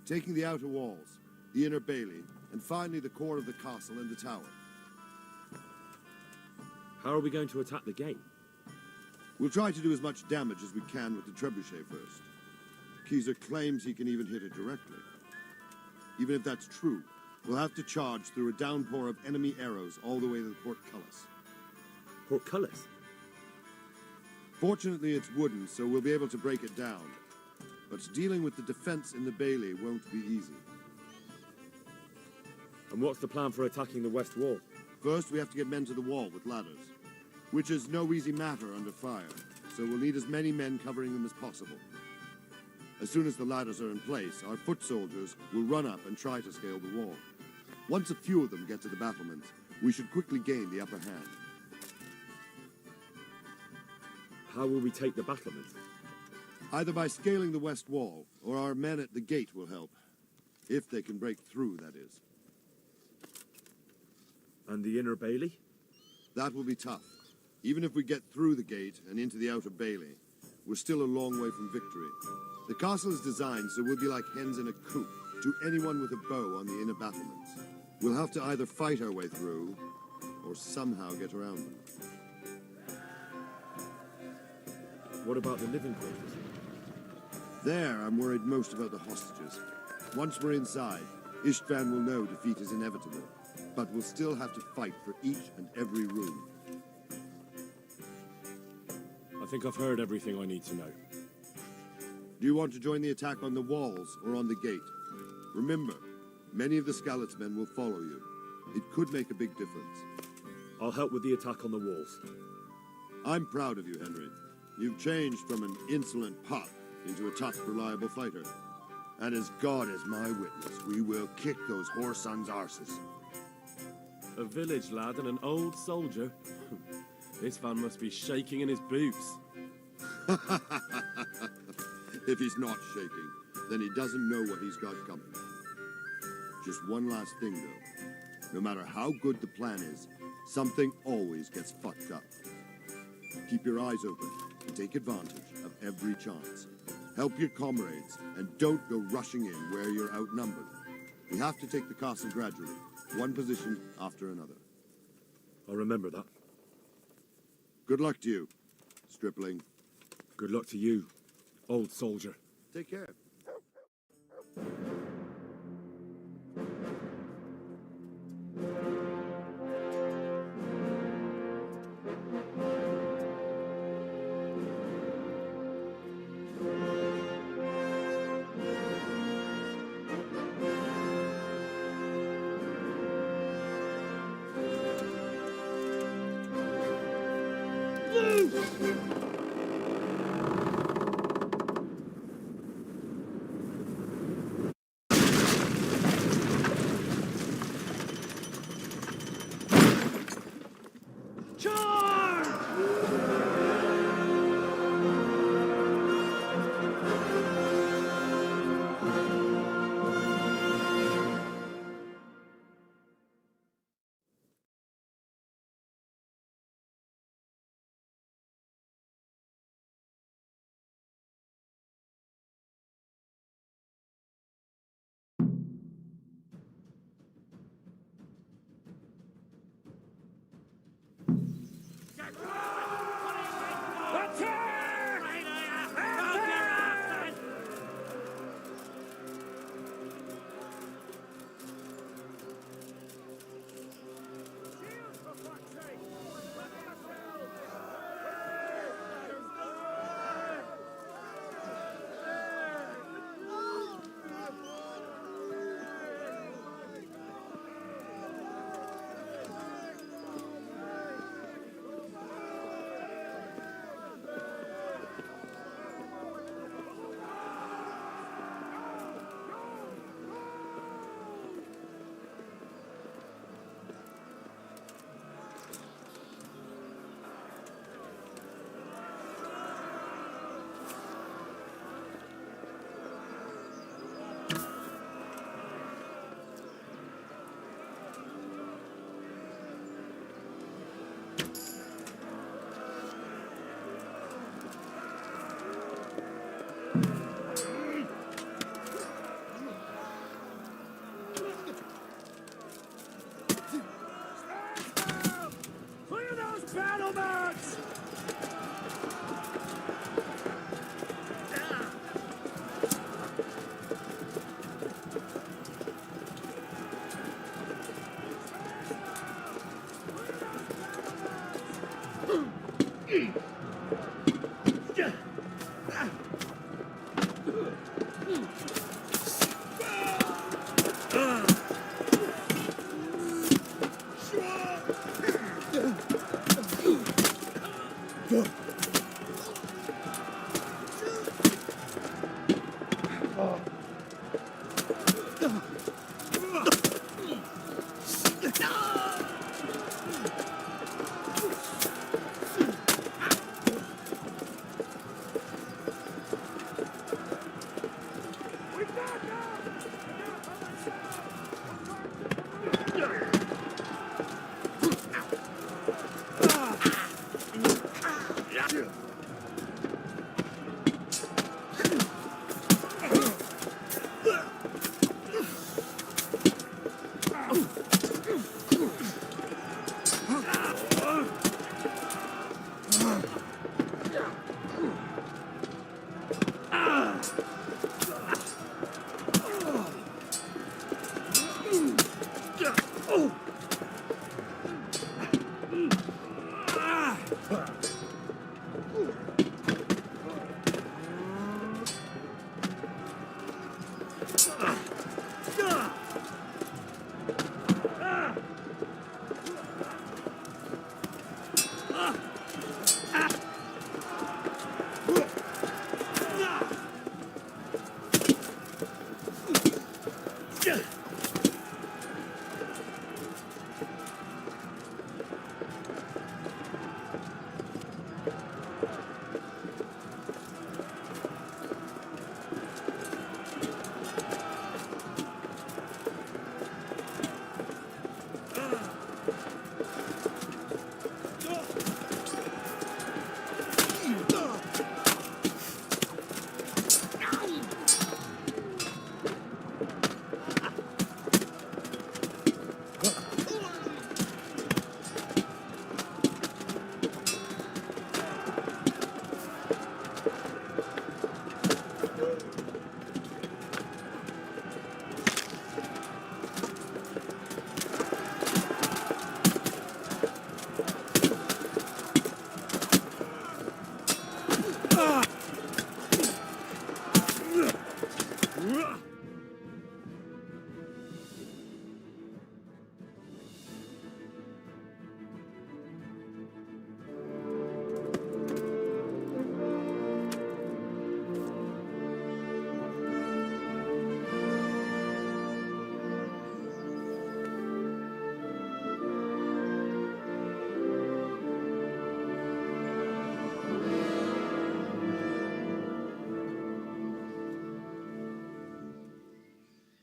[SPEAKER 7] Taking the outer walls, the inner bailey, and finally the core of the castle and the tower.
[SPEAKER 1] How are we going to attack the gate?
[SPEAKER 7] We'll try to do as much damage as we can with the trebuchet first. Kaiser claims he can even hit it directly. Even if that's true, we'll have to charge through a downpour of enemy arrows all the way to the portcullis.
[SPEAKER 1] Portcullis?
[SPEAKER 7] Fortunately, it's wooden, so we'll be able to break it down. But dealing with the defense in the bailey won't be easy.
[SPEAKER 1] And what's the plan for attacking the west wall?
[SPEAKER 7] First, we have to get men to the wall with ladders, which is no easy matter under fire, so we'll need as many men covering them as possible. As soon as the ladders are in place, our foot soldiers will run up and try to scale the wall. Once a few of them get to the battlements, we should quickly gain the upper hand.
[SPEAKER 1] How will we take the battlements?
[SPEAKER 7] Either by scaling the west wall, or our men at the gate will help. If they can break through, that is.
[SPEAKER 1] And the inner bailey?
[SPEAKER 7] That will be tough. Even if we get through the gate and into the outer bailey, we're still a long way from victory. The castle is designed so we'll be like hens in a coop to anyone with a bow on the inner battlements. We'll have to either fight our way through, or somehow get around them.
[SPEAKER 1] What about the living quarters?
[SPEAKER 7] There, I'm worried most about the hostages. Once we're inside, Istvan will know defeat is inevitable, but we'll still have to fight for each and every room.
[SPEAKER 1] I think I've heard everything I need to know.
[SPEAKER 7] Do you want to join the attack on the walls or on the gate? Remember, many of the Skalitz men will follow you. It could make a big difference.
[SPEAKER 1] I'll help with the attack on the walls.
[SPEAKER 7] I'm proud of you, Henry. You've changed from an insolent pup into a tough, reliable fighter. And as God is my witness, we will kick those whore sons' arses.
[SPEAKER 1] A village lad and an old soldier? This man must be shaking in his boots.
[SPEAKER 7] If he's not shaking, then he doesn't know what he's got coming. Just one last thing, though. No matter how good the plan is, something always gets fucked up. Keep your eyes open and take advantage of every chance. Help your comrades, and don't go rushing in where you're outnumbered. We have to take the castle gradually, one position after another.
[SPEAKER 1] I'll remember that.
[SPEAKER 7] Good luck to you, stripling.
[SPEAKER 1] Good luck to you, old soldier.
[SPEAKER 7] Take care.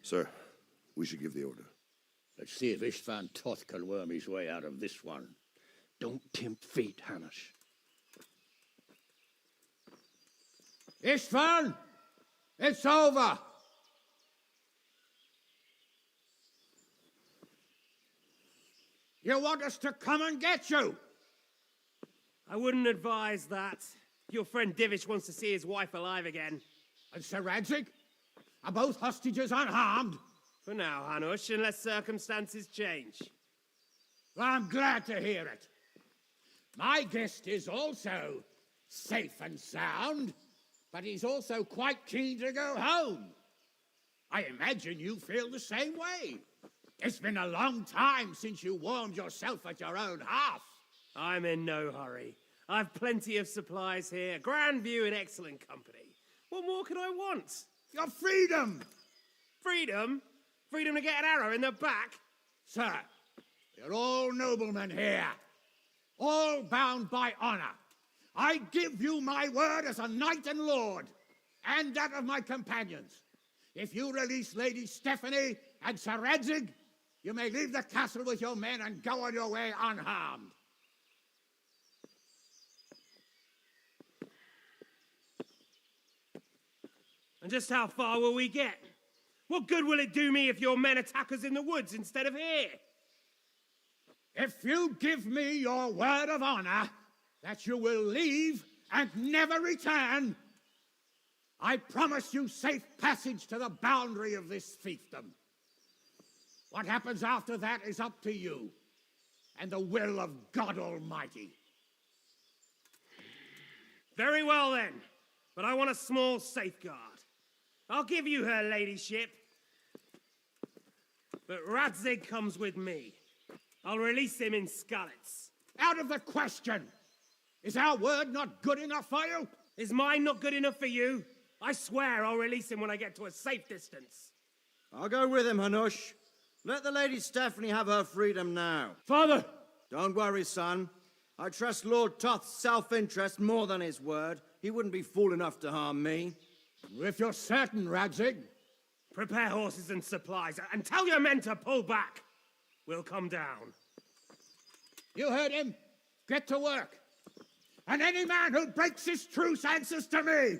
[SPEAKER 7] Sir, we should give the order.
[SPEAKER 8] Let's see if Istvan Toth can worm his way out of this one.
[SPEAKER 6] Don't tempt fate, Hanush.
[SPEAKER 11] Istvan! It's over! You want us to come and get you?
[SPEAKER 13] I wouldn't advise that. Your friend Divish wants to see his wife alive again.
[SPEAKER 11] And Sir Radzig? Are both hostages unharmed?
[SPEAKER 13] For now, Hanush, unless circumstances change.
[SPEAKER 11] Well, I'm glad to hear it. My guest is also safe and sound, but he's also quite keen to go home. I imagine you feel the same way. It's been a long time since you warmed yourself at your own hearth.
[SPEAKER 13] I'm in no hurry. I've plenty of supplies here, grand view and excellent company. What more could I want?
[SPEAKER 11] Your freedom!
[SPEAKER 13] Freedom? Freedom to get an arrow in the back?
[SPEAKER 11] Sir, you're all noblemen here, all bound by honor. I give you my word as a knight and lord, and that of my companions. If you release Lady Stephanie and Sir Radzig, you may leave the castle with your men and go on your way unharmed.
[SPEAKER 13] And just how far will we get? What good will it do me if your men attack us in the woods instead of here?
[SPEAKER 11] If you give me your word of honor that you will leave and never return, I promise you safe passage to the boundary of this fiefdom. What happens after that is up to you and the will of God Almighty.
[SPEAKER 13] Very well then, but I want a small safeguard. I'll give you her ladyship, but Radzig comes with me. I'll release him in Skalitz.
[SPEAKER 11] Out of the question! Is our word not good enough for you?
[SPEAKER 13] Is mine not good enough for you? I swear I'll release him when I get to a safe distance.
[SPEAKER 19] I'll go with him, Hanush. Let the Lady Stephanie have her freedom now.
[SPEAKER 11] Father!
[SPEAKER 19] Don't worry, son. I trust Lord Toth's self-interest more than his word. He wouldn't be fool enough to harm me.
[SPEAKER 11] If you're certain, Radzig.
[SPEAKER 13] Prepare horses and supplies, and tell your men to pull back. We'll come down.
[SPEAKER 11] You heard him. Get to work. And any man who breaks this truce answers to me.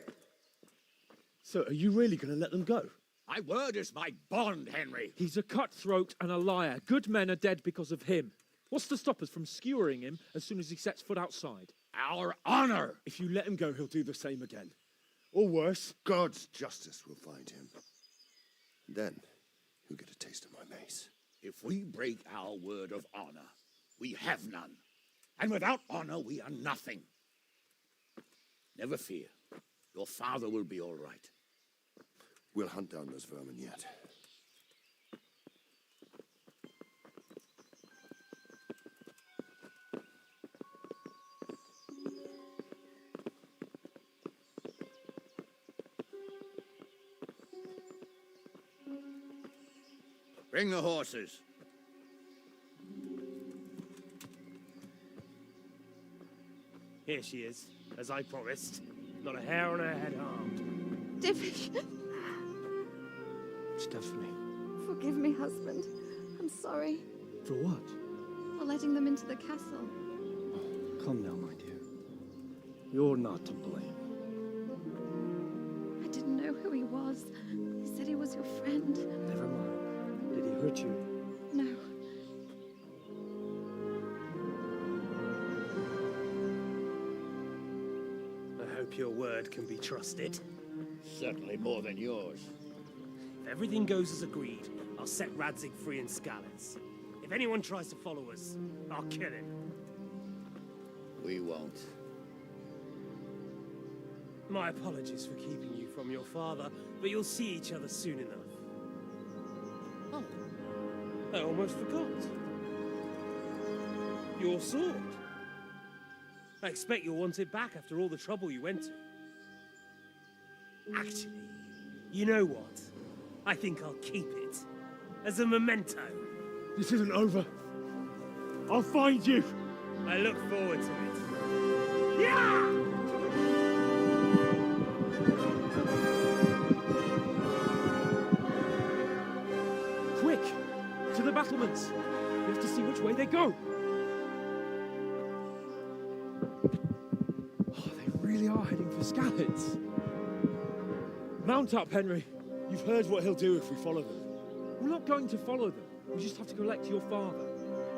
[SPEAKER 1] So, are you really going to let them go?
[SPEAKER 11] My word is my bond, Henry.
[SPEAKER 12] He's a cutthroat and a liar. Good men are dead because of him. What's to stop us from skewering him as soon as he sets foot outside?
[SPEAKER 11] Our honor.
[SPEAKER 1] If you let him go, he'll do the same again. Or worse.
[SPEAKER 7] God's justice will find him. Then, he'll get a taste of my mace.
[SPEAKER 11] If we break our word of honor, we have none. And without honor, we are nothing. Never fear. Your father will be all right.
[SPEAKER 7] We'll hunt down those vermin yet.
[SPEAKER 11] Bring the horses.
[SPEAKER 13] Here she is, as I promised. Not a hair on her head harmed.
[SPEAKER 14] Divish!
[SPEAKER 1] Stephanie.
[SPEAKER 14] Forgive me, husband. I'm sorry.
[SPEAKER 1] For what?
[SPEAKER 14] For letting them into the castle.
[SPEAKER 6] Come now, my dear. You're not to blame.
[SPEAKER 14] I didn't know who he was. He said he was your friend.
[SPEAKER 6] Never mind. Did he hurt you?
[SPEAKER 14] No.
[SPEAKER 13] I hope your word can be trusted.
[SPEAKER 8] Certainly more than yours.
[SPEAKER 13] If everything goes as agreed, I'll set Radzig free in Skalitz. If anyone tries to follow us, I'll kill him.
[SPEAKER 8] We won't.
[SPEAKER 13] My apologies for keeping you from your father, but you'll see each other soon enough. Oh, I almost forgot. Your sword. I expect you'll want it back after all the trouble you went to. Actually, you know what? I think I'll keep it. As a memento.
[SPEAKER 1] This isn't over. I'll find you.
[SPEAKER 13] I look forward to it. Yeah!
[SPEAKER 12] the battlements. We have to see which way they go. Oh, they really are heading for Scallets. Mount up, Henry.
[SPEAKER 1] You've heard what he'll do if we follow them.
[SPEAKER 12] We're not going to follow them. We just have to collect your father.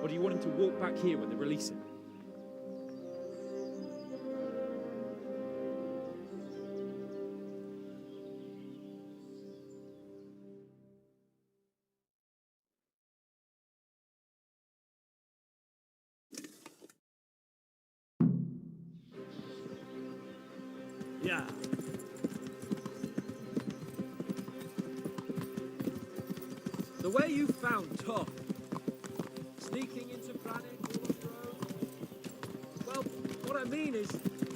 [SPEAKER 12] Or do you want him to walk back here when they release him?
[SPEAKER 6] Yeah.
[SPEAKER 9] The way you found Toth, sneaking into Brannick all on your own. Well, what I mean is,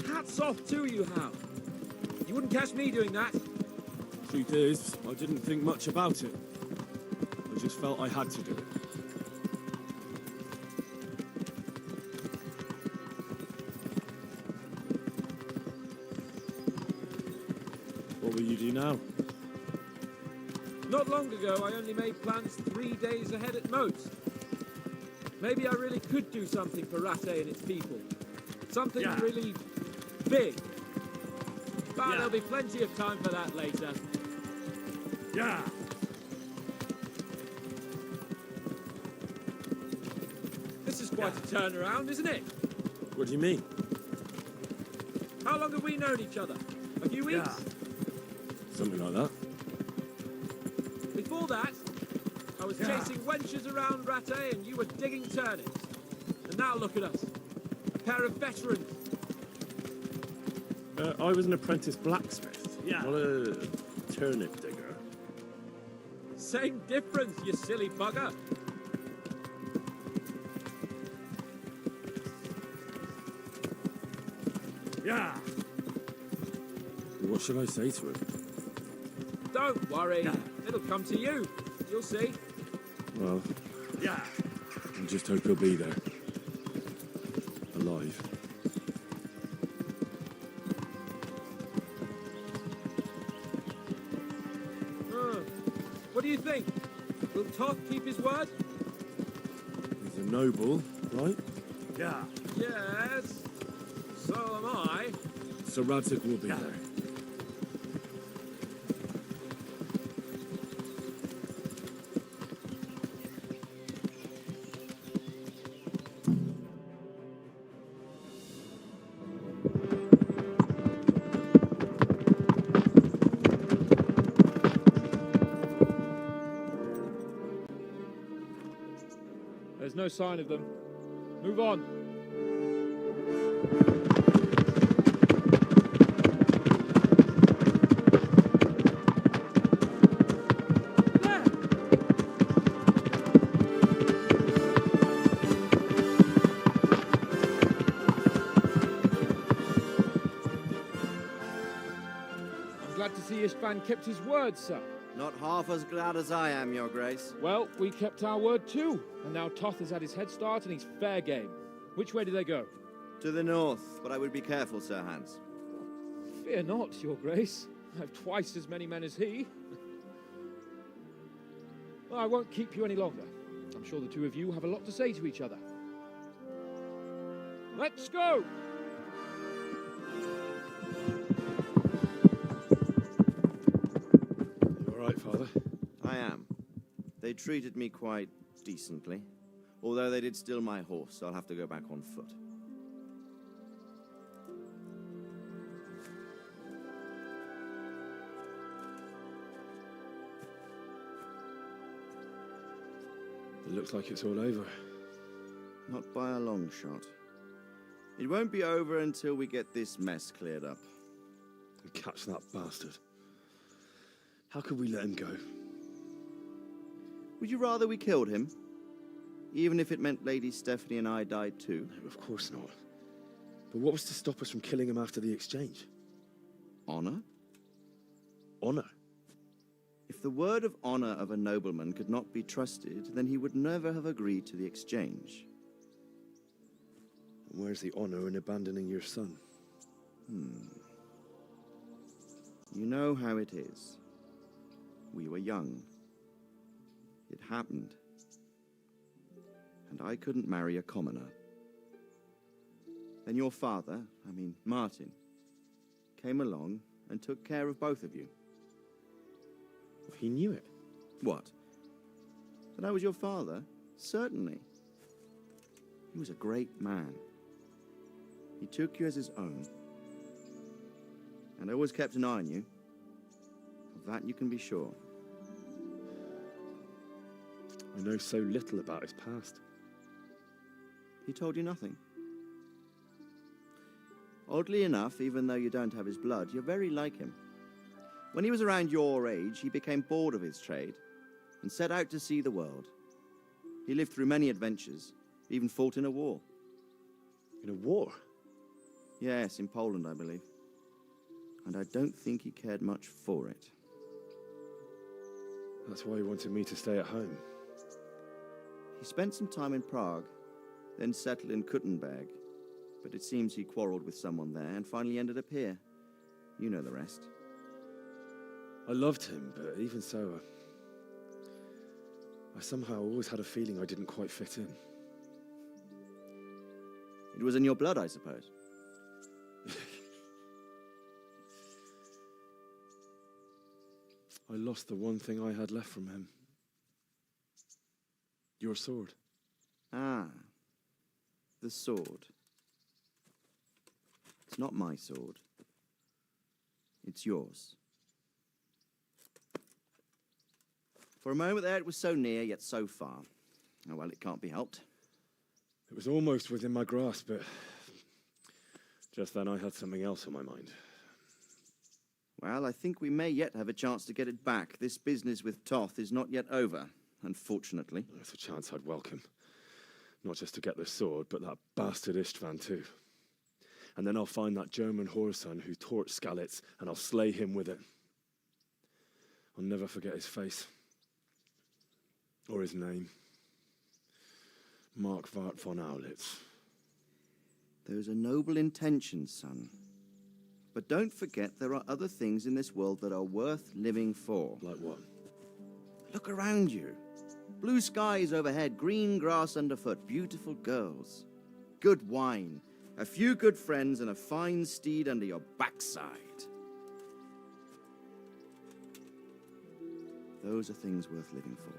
[SPEAKER 9] hats off to you, Hal. You wouldn't catch me doing that.
[SPEAKER 1] Truth is, I didn't think much about it. I just felt I had to do it. What will you do now?
[SPEAKER 9] Not long ago, I only made plans 3 days ahead at most. Maybe I really could do something for Rattay and its people. Something really big. But there'll be plenty of time for that later.
[SPEAKER 6] Yeah.
[SPEAKER 9] This is quite a turnaround, isn't it?
[SPEAKER 1] What do you mean?
[SPEAKER 9] How long have we known each other? A few weeks?
[SPEAKER 1] Something like that.
[SPEAKER 9] Before that, I was chasing wenches around Rattay and you were digging turnips. And now look at us. A pair of veterans.
[SPEAKER 1] I was an apprentice blacksmith.
[SPEAKER 6] Yeah.
[SPEAKER 1] Not a turnip digger.
[SPEAKER 9] Same difference, you silly bugger.
[SPEAKER 6] Yeah.
[SPEAKER 1] What should I say to him?
[SPEAKER 9] Don't worry. It'll come to you. You'll see.
[SPEAKER 1] Well,
[SPEAKER 6] yeah.
[SPEAKER 1] I just hope he'll be there. Alive.
[SPEAKER 9] What do you think? Will Toth keep his word?
[SPEAKER 1] He's a noble, right?
[SPEAKER 6] Yeah.
[SPEAKER 9] Yes. So am I.
[SPEAKER 1] So Radzik will be there.
[SPEAKER 12] There's no sign of them. Move on.
[SPEAKER 9] I'm glad to see Ishban kept his word, sir.
[SPEAKER 19] Not half as glad as I am, Your Grace.
[SPEAKER 12] Well, we kept our word too. And now Toth has had his head start and he's fair game. Which way do they go?
[SPEAKER 19] To the north, but I would be careful, Sir Hans.
[SPEAKER 12] Fear not, Your Grace. I have twice as many men as he. Well, I won't keep you any longer. I'm sure the two of you have a lot to say to each other. Let's go!
[SPEAKER 1] You all right, Father?
[SPEAKER 19] I am. They treated me quite decently. Although they did steal my horse, so I'll have to go back on foot.
[SPEAKER 1] It looks like it's all over.
[SPEAKER 19] Not by a long shot. It won't be over until we get this mess cleared up.
[SPEAKER 1] And catch that bastard. How could we let him go?
[SPEAKER 19] Would you rather we killed him? Even if it meant Lady Stephanie and I died too?
[SPEAKER 1] No, of course not. But what was to stop us from killing him after the exchange?
[SPEAKER 19] Honor?
[SPEAKER 1] Honor?
[SPEAKER 19] If the word of honor of a nobleman could not be trusted, then he would never have agreed to the exchange.
[SPEAKER 1] And where's the honor in abandoning your son?
[SPEAKER 19] You know how it is. We were young. It happened.
[SPEAKER 15] and I couldn't marry a commoner. Then your father, Martin, came along and took care of both of you.
[SPEAKER 1] He knew it.
[SPEAKER 15] What? That I was your father? Certainly. He was a great man. He took you as his own. And always kept an eye on you. Of that you can be sure.
[SPEAKER 1] I know so little about his past.
[SPEAKER 15] He told you nothing? Oddly enough, even though you don't have his blood, you're very like him. When he was around your age, he became bored of his trade and set out to see the world. He lived through many adventures, even fought in a war.
[SPEAKER 1] In a war?
[SPEAKER 15] Yes, in Poland, I believe. And I don't think he cared much for it.
[SPEAKER 1] That's why he wanted me to stay at home.
[SPEAKER 15] He spent some time in Prague, then settled in Kuttenberg. But it seems he quarreled with someone there and finally ended up here. You know the rest.
[SPEAKER 1] I loved him, but even so, I somehow always had a feeling I didn't quite fit in.
[SPEAKER 15] It was in your blood, I suppose.
[SPEAKER 1] I lost the one thing I had left from him. Your sword.
[SPEAKER 15] Ah, the sword. It's not my sword. It's yours. For a moment there, it was so near, yet so far. Oh, well, it can't be helped.
[SPEAKER 1] It was almost within my grasp, but just then I had something else on my mind.
[SPEAKER 15] Well, I think we may yet have a chance to get it back. This business with Toth is not yet over, unfortunately.
[SPEAKER 1] That's a chance I'd welcome. Not just to get the sword, but that bastard Istvan too. And then I'll find that German whoreson who torched Skalitz, and I'll slay him with it. I'll never forget his face. Or his name. Mark Vart von Aulitz.
[SPEAKER 15] Those are noble intentions, son. But don't forget there are other things in this world that are worth living for.
[SPEAKER 1] Like what?
[SPEAKER 15] Look around you. Blue skies overhead, green grass underfoot, beautiful girls. Good wine, a few good friends, and a fine steed under your backside. Those are things worth living for.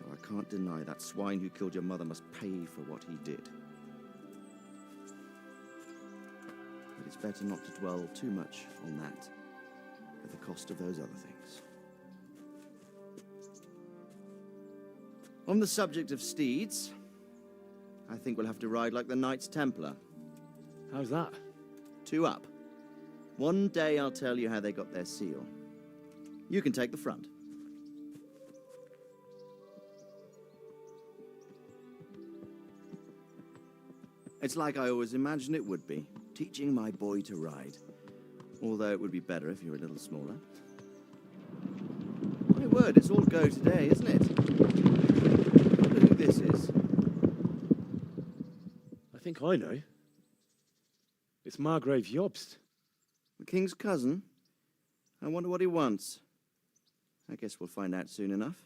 [SPEAKER 15] Though I can't deny that swine who killed your mother must pay for what he did. But it's better not to dwell too much on that at the cost of those other things. On the subject of steeds, I think we'll have to ride like the Knights Templar.
[SPEAKER 1] How's that?
[SPEAKER 15] 2 up. One day I'll tell you how they got their seal. You can take the front. It's like I always imagined it would be, teaching my boy to ride. Although it would be better if you were a little smaller. My word, it's all go today, isn't it? I wonder who this is.
[SPEAKER 1] I think I know. It's Margrave Jobst.
[SPEAKER 15] The king's cousin? I wonder what he wants. I guess we'll find out soon enough.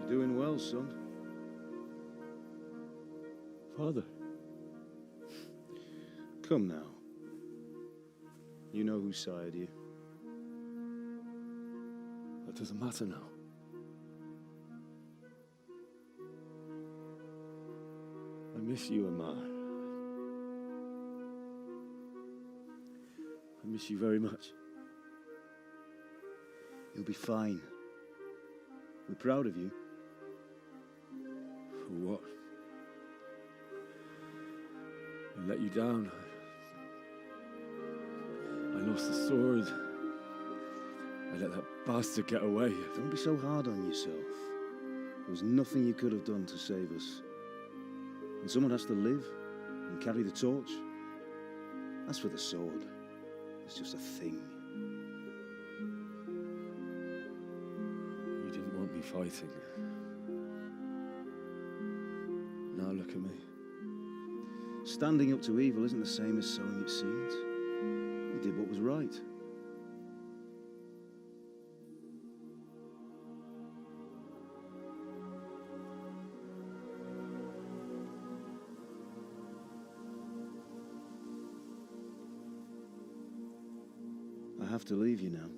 [SPEAKER 20] Doing well, son.
[SPEAKER 1] Father.
[SPEAKER 20] Come now. You know who sired you.
[SPEAKER 1] That doesn't matter now. I miss you, Amar. I miss you very much.
[SPEAKER 20] You'll be fine. We're proud of you.
[SPEAKER 1] For what? I let you down. I lost the sword. I let that bastard get away.
[SPEAKER 20] Don't be so hard on yourself. There was nothing you could have done to save us. And someone has to live and carry the torch. As for the sword, it's just a thing.
[SPEAKER 1] You didn't want me fighting. Now look at me.
[SPEAKER 20] Standing up to evil isn't the same as sowing its seeds. You did what was right. I have to leave you now.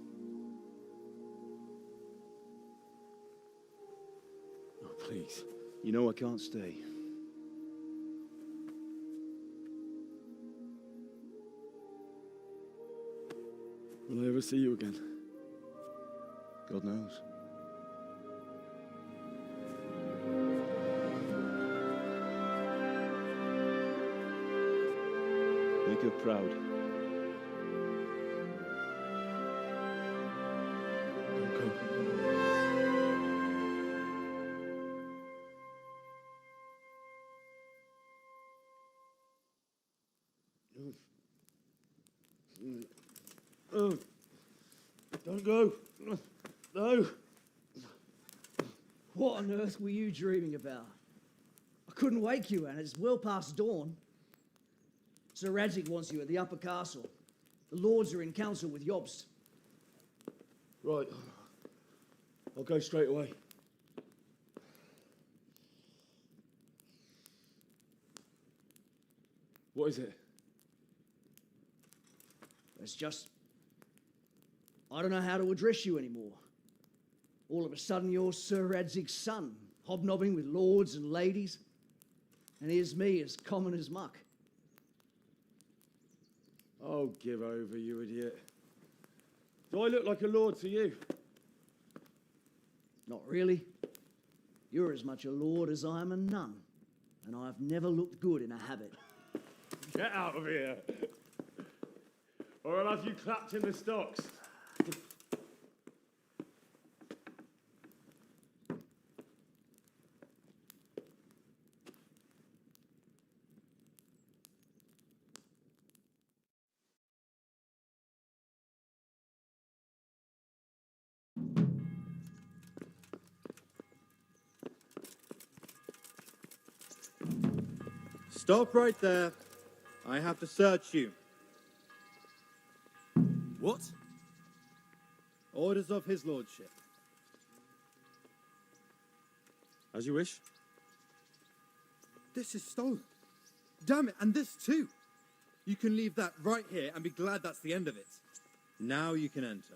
[SPEAKER 1] Oh, please.
[SPEAKER 20] You know I can't stay.
[SPEAKER 1] Will I ever see you again?
[SPEAKER 20] God knows. Make her proud.
[SPEAKER 1] Don't go. Oh, don't go. No.
[SPEAKER 21] What on earth were you dreaming about? I couldn't wake you, and it's well past dawn. Sir Radzig wants you at the upper castle. The lords are in council with Jobst.
[SPEAKER 1] Right. I'll go straight away. What is it?
[SPEAKER 21] It's just... I don't know how to address you anymore. All of a sudden you're Sir Radzig's son, hobnobbing with lords and ladies. And here's me, as common as muck.
[SPEAKER 1] Oh, give over, you idiot. Do I look like a lord to you?
[SPEAKER 21] Not really. You're as much a lord as I am a nun. And I've never looked good in a habit.
[SPEAKER 1] Get out of here. Or I'll have you clapped in the stocks.
[SPEAKER 19] Stop right there. I have to search you.
[SPEAKER 5] What?
[SPEAKER 19] Orders of his lordship.
[SPEAKER 1] As you wish.
[SPEAKER 3] This is stolen. Damn it, and this too. You can leave that right here and be glad that's the end of it.
[SPEAKER 19] Now you can enter.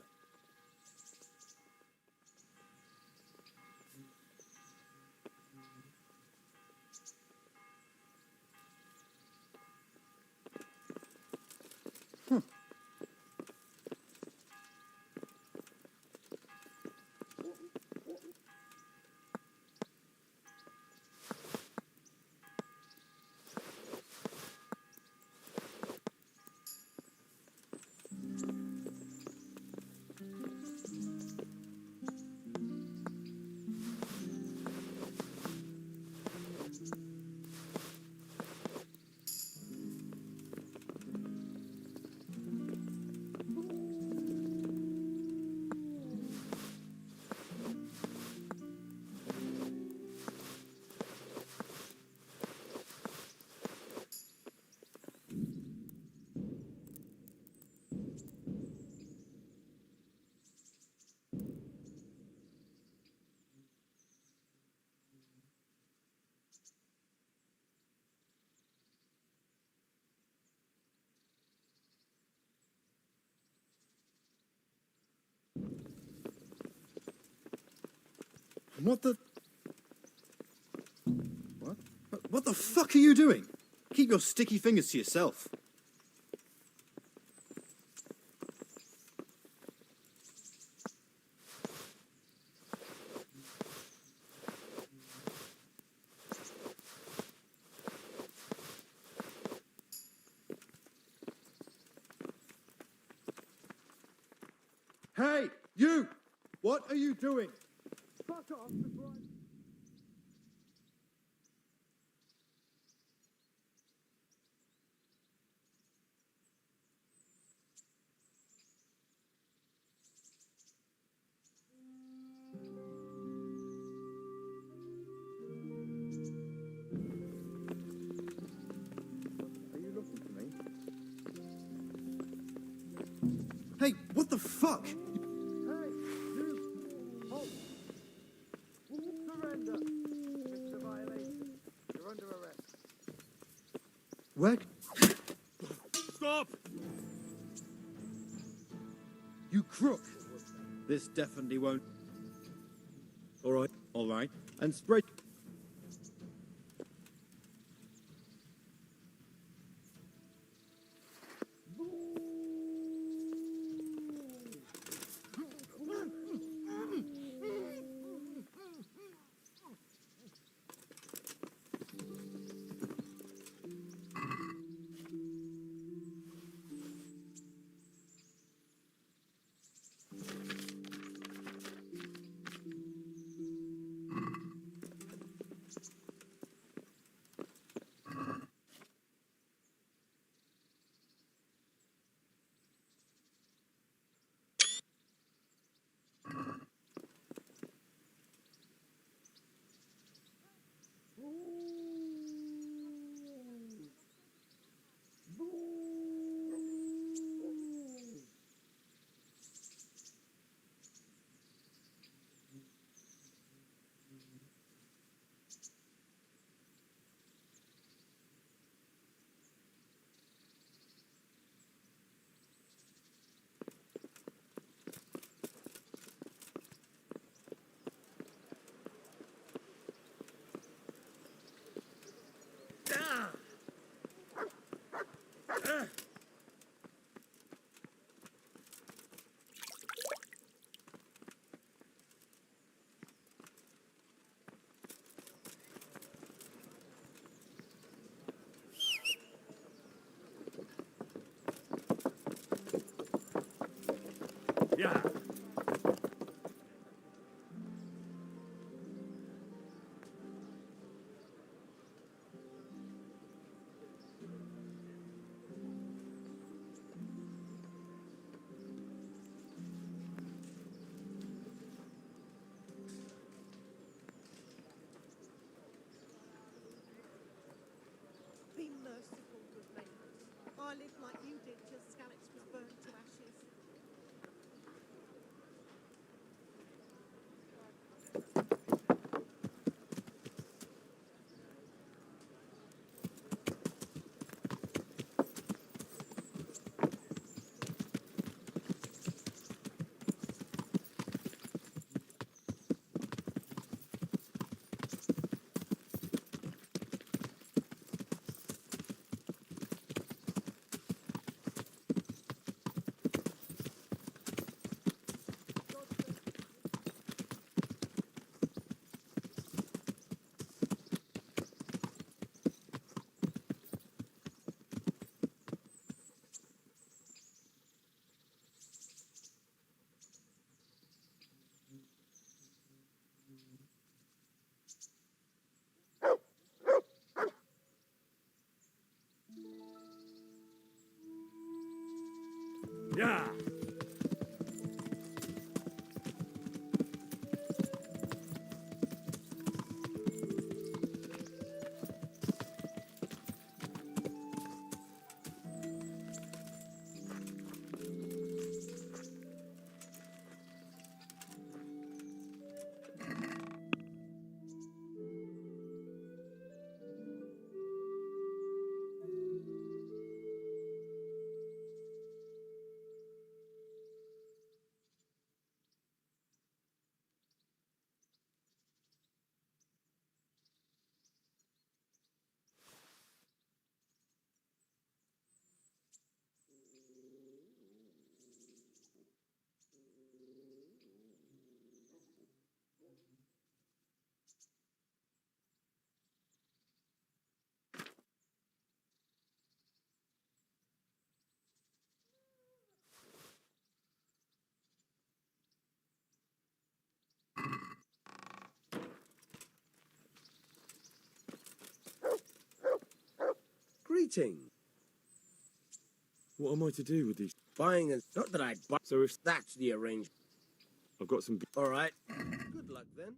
[SPEAKER 3] What the... What the fuck are you doing? Keep your sticky fingers to yourself. Hey, you! What are you doing?
[SPEAKER 9] Fuck off before I...
[SPEAKER 3] Are you looking for me? Hey, what the fuck?
[SPEAKER 9] Hey, you! Halt! Surrender! It's a violation. You're under arrest.
[SPEAKER 3] Where?
[SPEAKER 5] Stop!
[SPEAKER 3] You crook! This definitely won't. All right, and spread.
[SPEAKER 20] Yeah.
[SPEAKER 2] Be merciful, good ladies. I lived like you did till Scalix was burned to ashes.
[SPEAKER 10] waiting.
[SPEAKER 1] What am I to do with these?
[SPEAKER 10] Buying and not that I'd buy. So if that's the arrangement,
[SPEAKER 1] I've got some.
[SPEAKER 10] all right. Good luck then.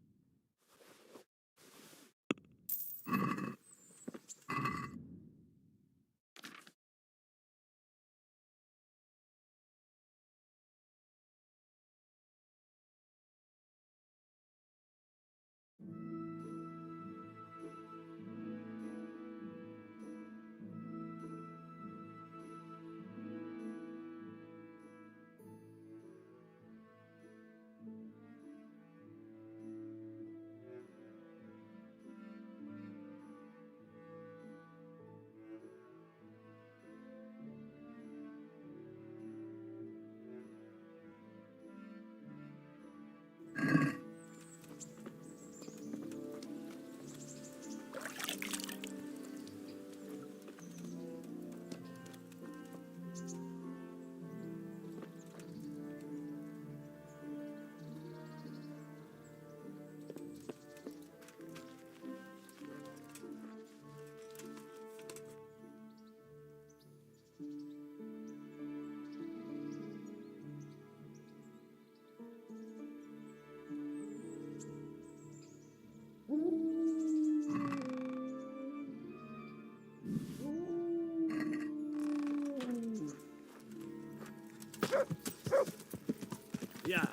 [SPEAKER 6] Yeah.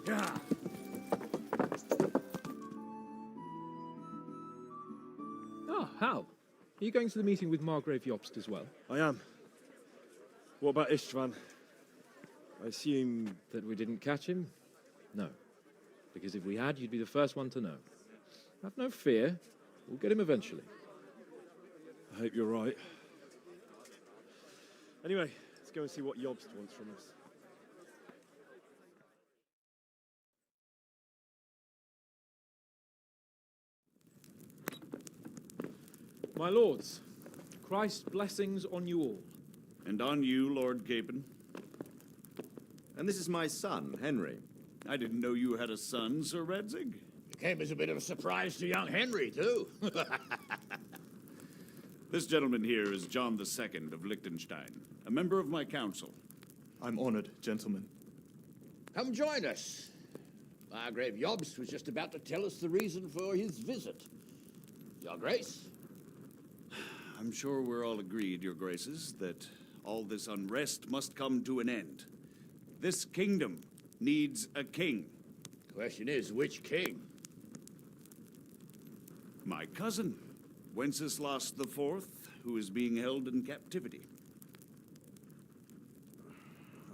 [SPEAKER 6] Yeah.
[SPEAKER 12] Oh, Hal. Are you going to the meeting with Margrave Jobst as well?
[SPEAKER 1] I am. What about Istvan? I assume
[SPEAKER 12] that we didn't catch him? No. Because if we had, you'd be the first one to know. Have no fear. We'll get him eventually.
[SPEAKER 1] I hope you're right. Anyway, let's go and see what Jobst wants from us.
[SPEAKER 12] My lords, Christ's blessings on you all.
[SPEAKER 22] And on you, Lord Gapen.
[SPEAKER 15] And this is my son, Henry.
[SPEAKER 22] I didn't know you had a son, Sir Redzig.
[SPEAKER 8] It came as a bit of a surprise to young Henry, too.
[SPEAKER 22] This gentleman here is John II of Liechtenstein, a member of my council.
[SPEAKER 23] I'm honored, gentlemen.
[SPEAKER 8] Come join us. Margrave Jobst was just about to tell us the reason for his visit. Your Grace?
[SPEAKER 22] I'm sure we're all agreed, Your Graces, that all this unrest must come to an end. This kingdom needs a king.
[SPEAKER 8] Question is, which king?
[SPEAKER 22] My cousin, Wenceslas IV, who is being held in captivity.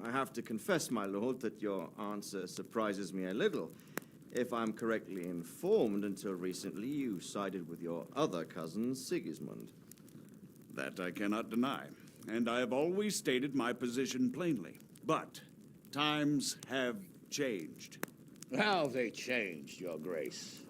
[SPEAKER 15] I have to confess, my lord, that your answer surprises me a little. If I'm correctly informed, until recently you sided with your other cousin, Sigismund.
[SPEAKER 22] That I cannot deny, and I have always stated my position plainly. But times have changed.
[SPEAKER 8] How have they changed, Your Grace?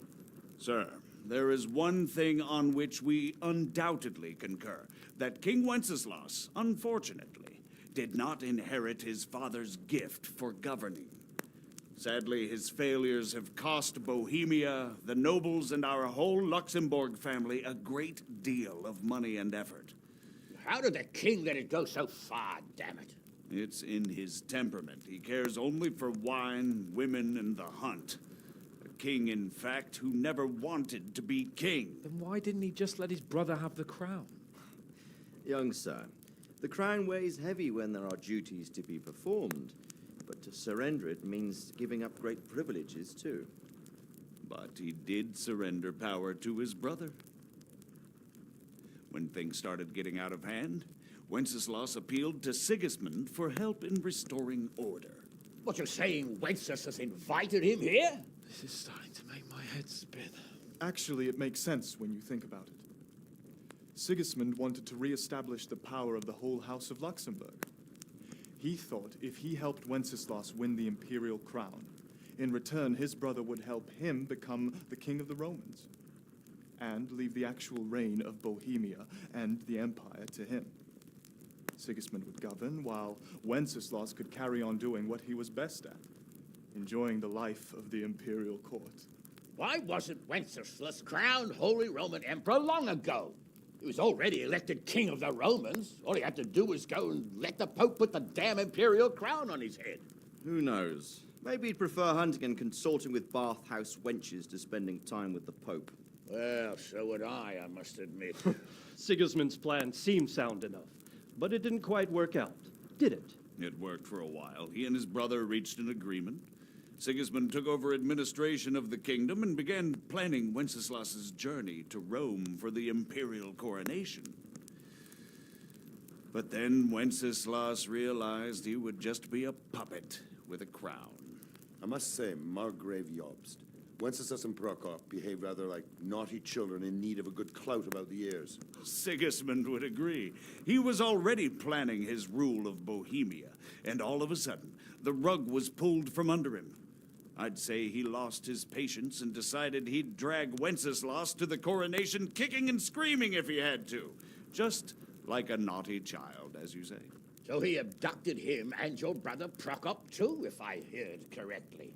[SPEAKER 22] Sir, there is one thing on which we undoubtedly concur, that King Wenceslas, unfortunately, did not inherit his father's gift for governing. Sadly, his failures have cost Bohemia, the nobles, and our whole Luxembourg family a great deal of money and effort.
[SPEAKER 8] How did the king let it go so far, damn it?
[SPEAKER 22] It's in his temperament. He cares only for wine, women, and the hunt. A king, in fact, who never wanted to be king.
[SPEAKER 12] Then why didn't he just let his brother have the crown?
[SPEAKER 15] Young sir, the crown weighs heavy when there are duties to be performed, but to surrender it means giving up great privileges too.
[SPEAKER 22] But he did surrender power to his brother. When things started getting out of hand, Wenceslas appealed to Sigismund for help in restoring order.
[SPEAKER 8] What, you're saying Wenceslas has invited him here?
[SPEAKER 12] This is starting to make my head spin.
[SPEAKER 23] Actually, it makes sense when you think about it. Sigismund wanted to re-establish the power of the whole House of Luxembourg. He thought if he helped Wenceslas win the imperial crown, in return his brother would help him become the king of the Romans, and leave the actual reign of Bohemia and the empire to him. Sigismund would govern, while Wenceslas could carry on doing what he was best at, enjoying the life of the imperial court.
[SPEAKER 8] Why wasn't Wenceslas crowned Holy Roman Emperor long ago? He was already elected king of the Romans. All he had to do was go and let the Pope put the damn imperial crown on his head.
[SPEAKER 15] Who knows? Maybe he'd prefer hunting and consorting with bathhouse wenches to spending time with the Pope.
[SPEAKER 8] Well, so would I must admit.
[SPEAKER 6] Sigismund's plan seemed sound enough, but it didn't quite work out, did it?
[SPEAKER 22] It worked for a while. He and his brother reached an agreement. Sigismund took over administration of the kingdom and began planning Wenceslas's journey to Rome for the imperial coronation. But then Wenceslas realized he would just be a puppet with a crown.
[SPEAKER 7] I must say, Margrave Jobst, Wenceslas and Prokop behave rather like naughty children in need of a good clout about the ears.
[SPEAKER 22] Sigismund would agree. He was already planning his rule of Bohemia, and all of a sudden, the rug was pulled from under him. I'd say he lost his patience and decided he'd drag Wenceslas to the coronation kicking and screaming if he had to. Just like a naughty child, as you say.
[SPEAKER 8] So he abducted him and your brother Prokop too, if I heard correctly.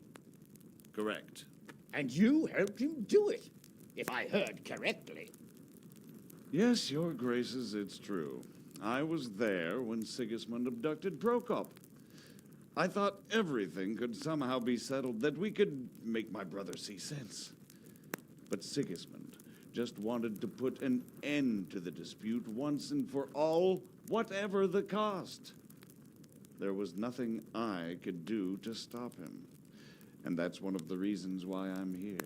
[SPEAKER 22] Correct.
[SPEAKER 8] And you helped him do it, if I heard correctly.
[SPEAKER 22] Yes, your graces, it's true. I was there when Sigismund abducted Prokop. I thought everything could somehow be settled, that we could make my brother see sense. But Sigismund just wanted to put an end to the dispute once and for all, whatever the cost. There was nothing I could do to stop him. And that's one of the reasons why I'm here.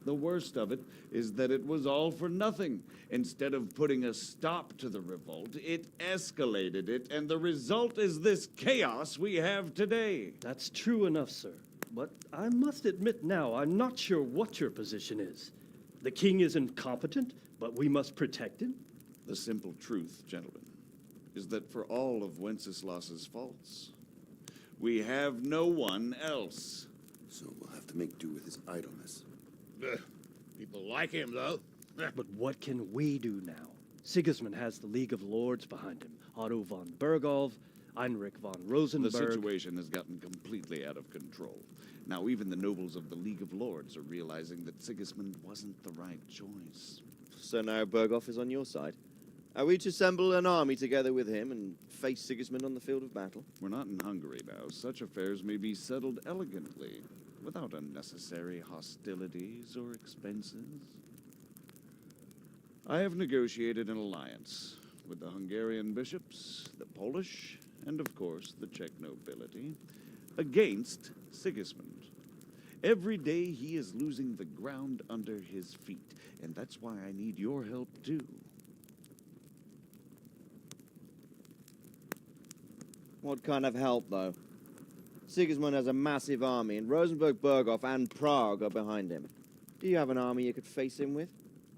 [SPEAKER 22] The worst of it is that it was all for nothing. Instead of putting a stop to the revolt, it escalated it, and the result is this chaos we have today.
[SPEAKER 6] That's true enough, sir. But I must admit now, I'm not sure what your position is. The king is incompetent, but we must protect him?
[SPEAKER 22] The simple truth, gentlemen, is that for all of Wenceslas's faults, we have no one else.
[SPEAKER 7] So we'll have to make do with his idleness.
[SPEAKER 8] People like him, though.
[SPEAKER 6] But what can we do now? Sigismund has the League of Lords behind him. Otto von Bergolf, Heinrich von Rosenberg.
[SPEAKER 22] The situation has gotten completely out of control. Now even the nobles of the League of Lords are realizing that Sigismund wasn't the right choice.
[SPEAKER 15] So now Bergolf is on your side? Are we to assemble an army together with him and face Sigismund on the field of battle?
[SPEAKER 22] We're not in Hungary now. Such affairs may be settled elegantly, without unnecessary hostilities or expenses. I have negotiated an alliance with the Hungarian bishops, the Polish, and of course the Czech nobility, against Sigismund. Every day he is losing the ground under his feet, and that's why I need your help too.
[SPEAKER 15] What kind of help, though? Sigismund has a massive army, and Rosenberg, Berghoff, and Prague are behind him. Do you have an army you could face him with?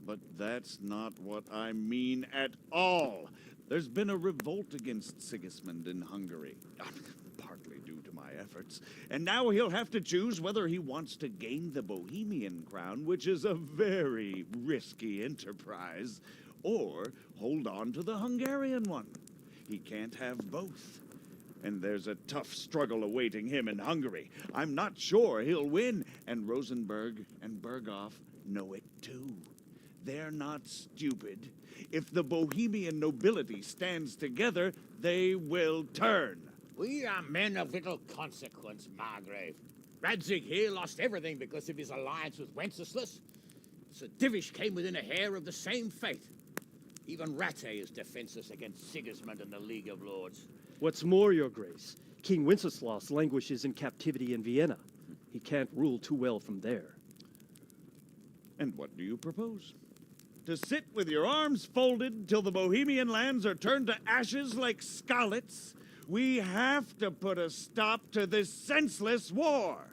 [SPEAKER 22] But that's not what I mean at all. There's been a revolt against Sigismund in Hungary, partly due to my efforts. And now he'll have to choose whether he wants to gain the Bohemian crown, which is a very risky enterprise, or hold on to the Hungarian one. He can't have both. And there's a tough struggle awaiting him in Hungary. I'm not sure he'll win, and Rosenberg and Berghoff know it too. They're not stupid. If the Bohemian nobility stands together, they will turn.
[SPEAKER 8] We are men of little consequence, Margrave. Radzig here lost everything because of his alliance with Wenceslas. Sir Divish came within a hair of the same fate. Even Rattay is defenseless against Sigismund and the League of Lords.
[SPEAKER 6] What's more, your grace, King Wenceslas languishes in captivity in Vienna. He can't rule too well from there.
[SPEAKER 22] And what do you propose? To sit with your arms folded till the Bohemian lands are turned to ashes like scarlets? We have to put a stop to this senseless war.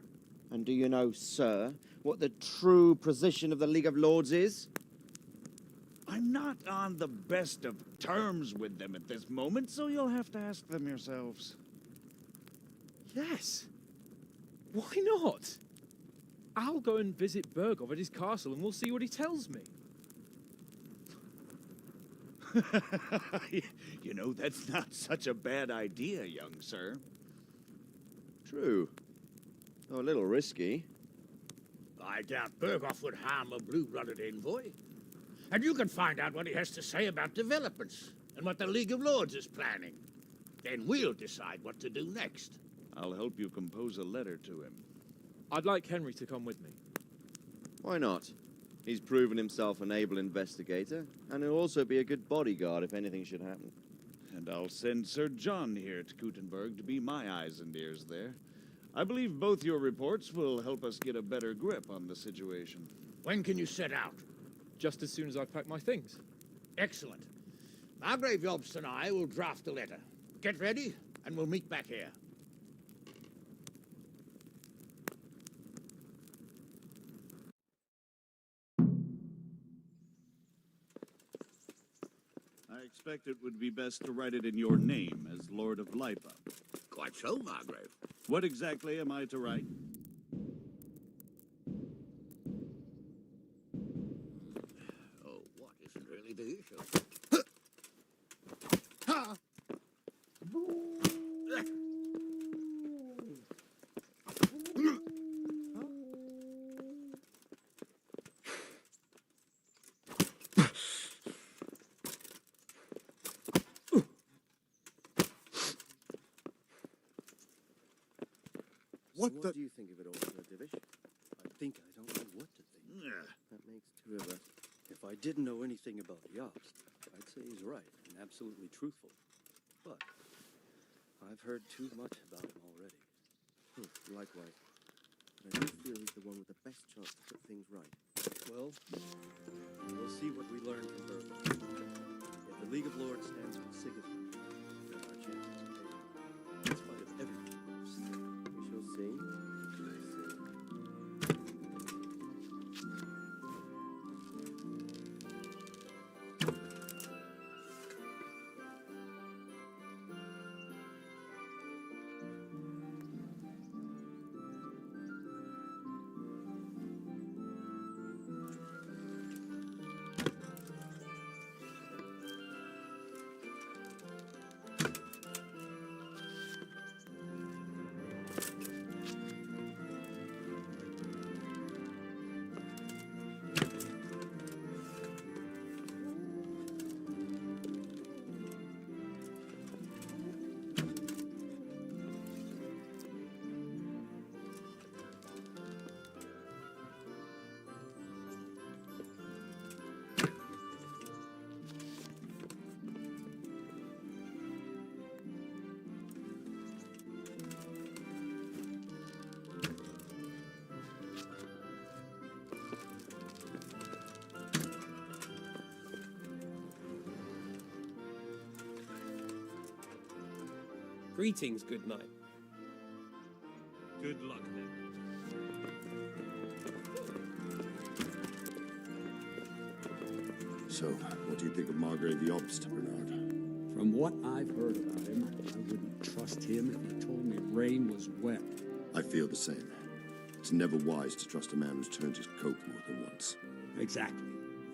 [SPEAKER 15] And do you know, sir, what the true position of the League of Lords is?
[SPEAKER 22] I'm not on the best of terms with them at this moment, so you'll have to ask them yourselves.
[SPEAKER 12] Yes. Why not? I'll go and visit Bergov at his castle and we'll see what he tells me.
[SPEAKER 22] You know, that's not such a bad idea, young sir.
[SPEAKER 15] True. Though a little risky.
[SPEAKER 11] I doubt Bergov would harm a blue-blooded envoy. And you can find out what he has to say about developments and what the League of Lords is planning. Then we'll decide what to do next.
[SPEAKER 22] I'll help you compose a letter to him.
[SPEAKER 12] I'd like Henry to come with me.
[SPEAKER 15] Why not? He's proven himself an able investigator, and he'll also be a good bodyguard if anything should happen.
[SPEAKER 22] And I'll send Sir John here to Gutenberg to be my eyes and ears there. I believe both your reports will help us get a better grip on the situation.
[SPEAKER 11] When can you set out?
[SPEAKER 12] Just as soon as I've packed my things.
[SPEAKER 11] Excellent. Margrave Jobst and I will draft a letter. Get ready, and we'll meet back here.
[SPEAKER 22] I expect it would be best to write it in your name as Lord of Lipa.
[SPEAKER 11] Quite so, Margrave.
[SPEAKER 22] What exactly am I to write?
[SPEAKER 11] Oh, what isn't really the issue?
[SPEAKER 6] What do you think of it all, Sir Divish? I think I don't know what to think.
[SPEAKER 15] That makes two of us.
[SPEAKER 6] If I didn't know anything about Jobst, I'd say he's right and absolutely truthful. But I've heard too much about him already.
[SPEAKER 15] Likewise. But I do feel he's the one with the best chance to put things right.
[SPEAKER 6] Well, we'll see what we learn from Bergman. If the League of Lords stands with Sigismund, then our chances are taken. In spite of everything else.
[SPEAKER 15] We shall see.
[SPEAKER 10] Greetings, good night.
[SPEAKER 22] Good luck, then.
[SPEAKER 7] So, what do you think of Margrave Jobst, Bernard?
[SPEAKER 4] From what I've heard about him, I wouldn't trust him if he told me rain was wet.
[SPEAKER 7] I feel the same. It's never wise to trust a man who's turned his coat more than once.
[SPEAKER 4] Exactly.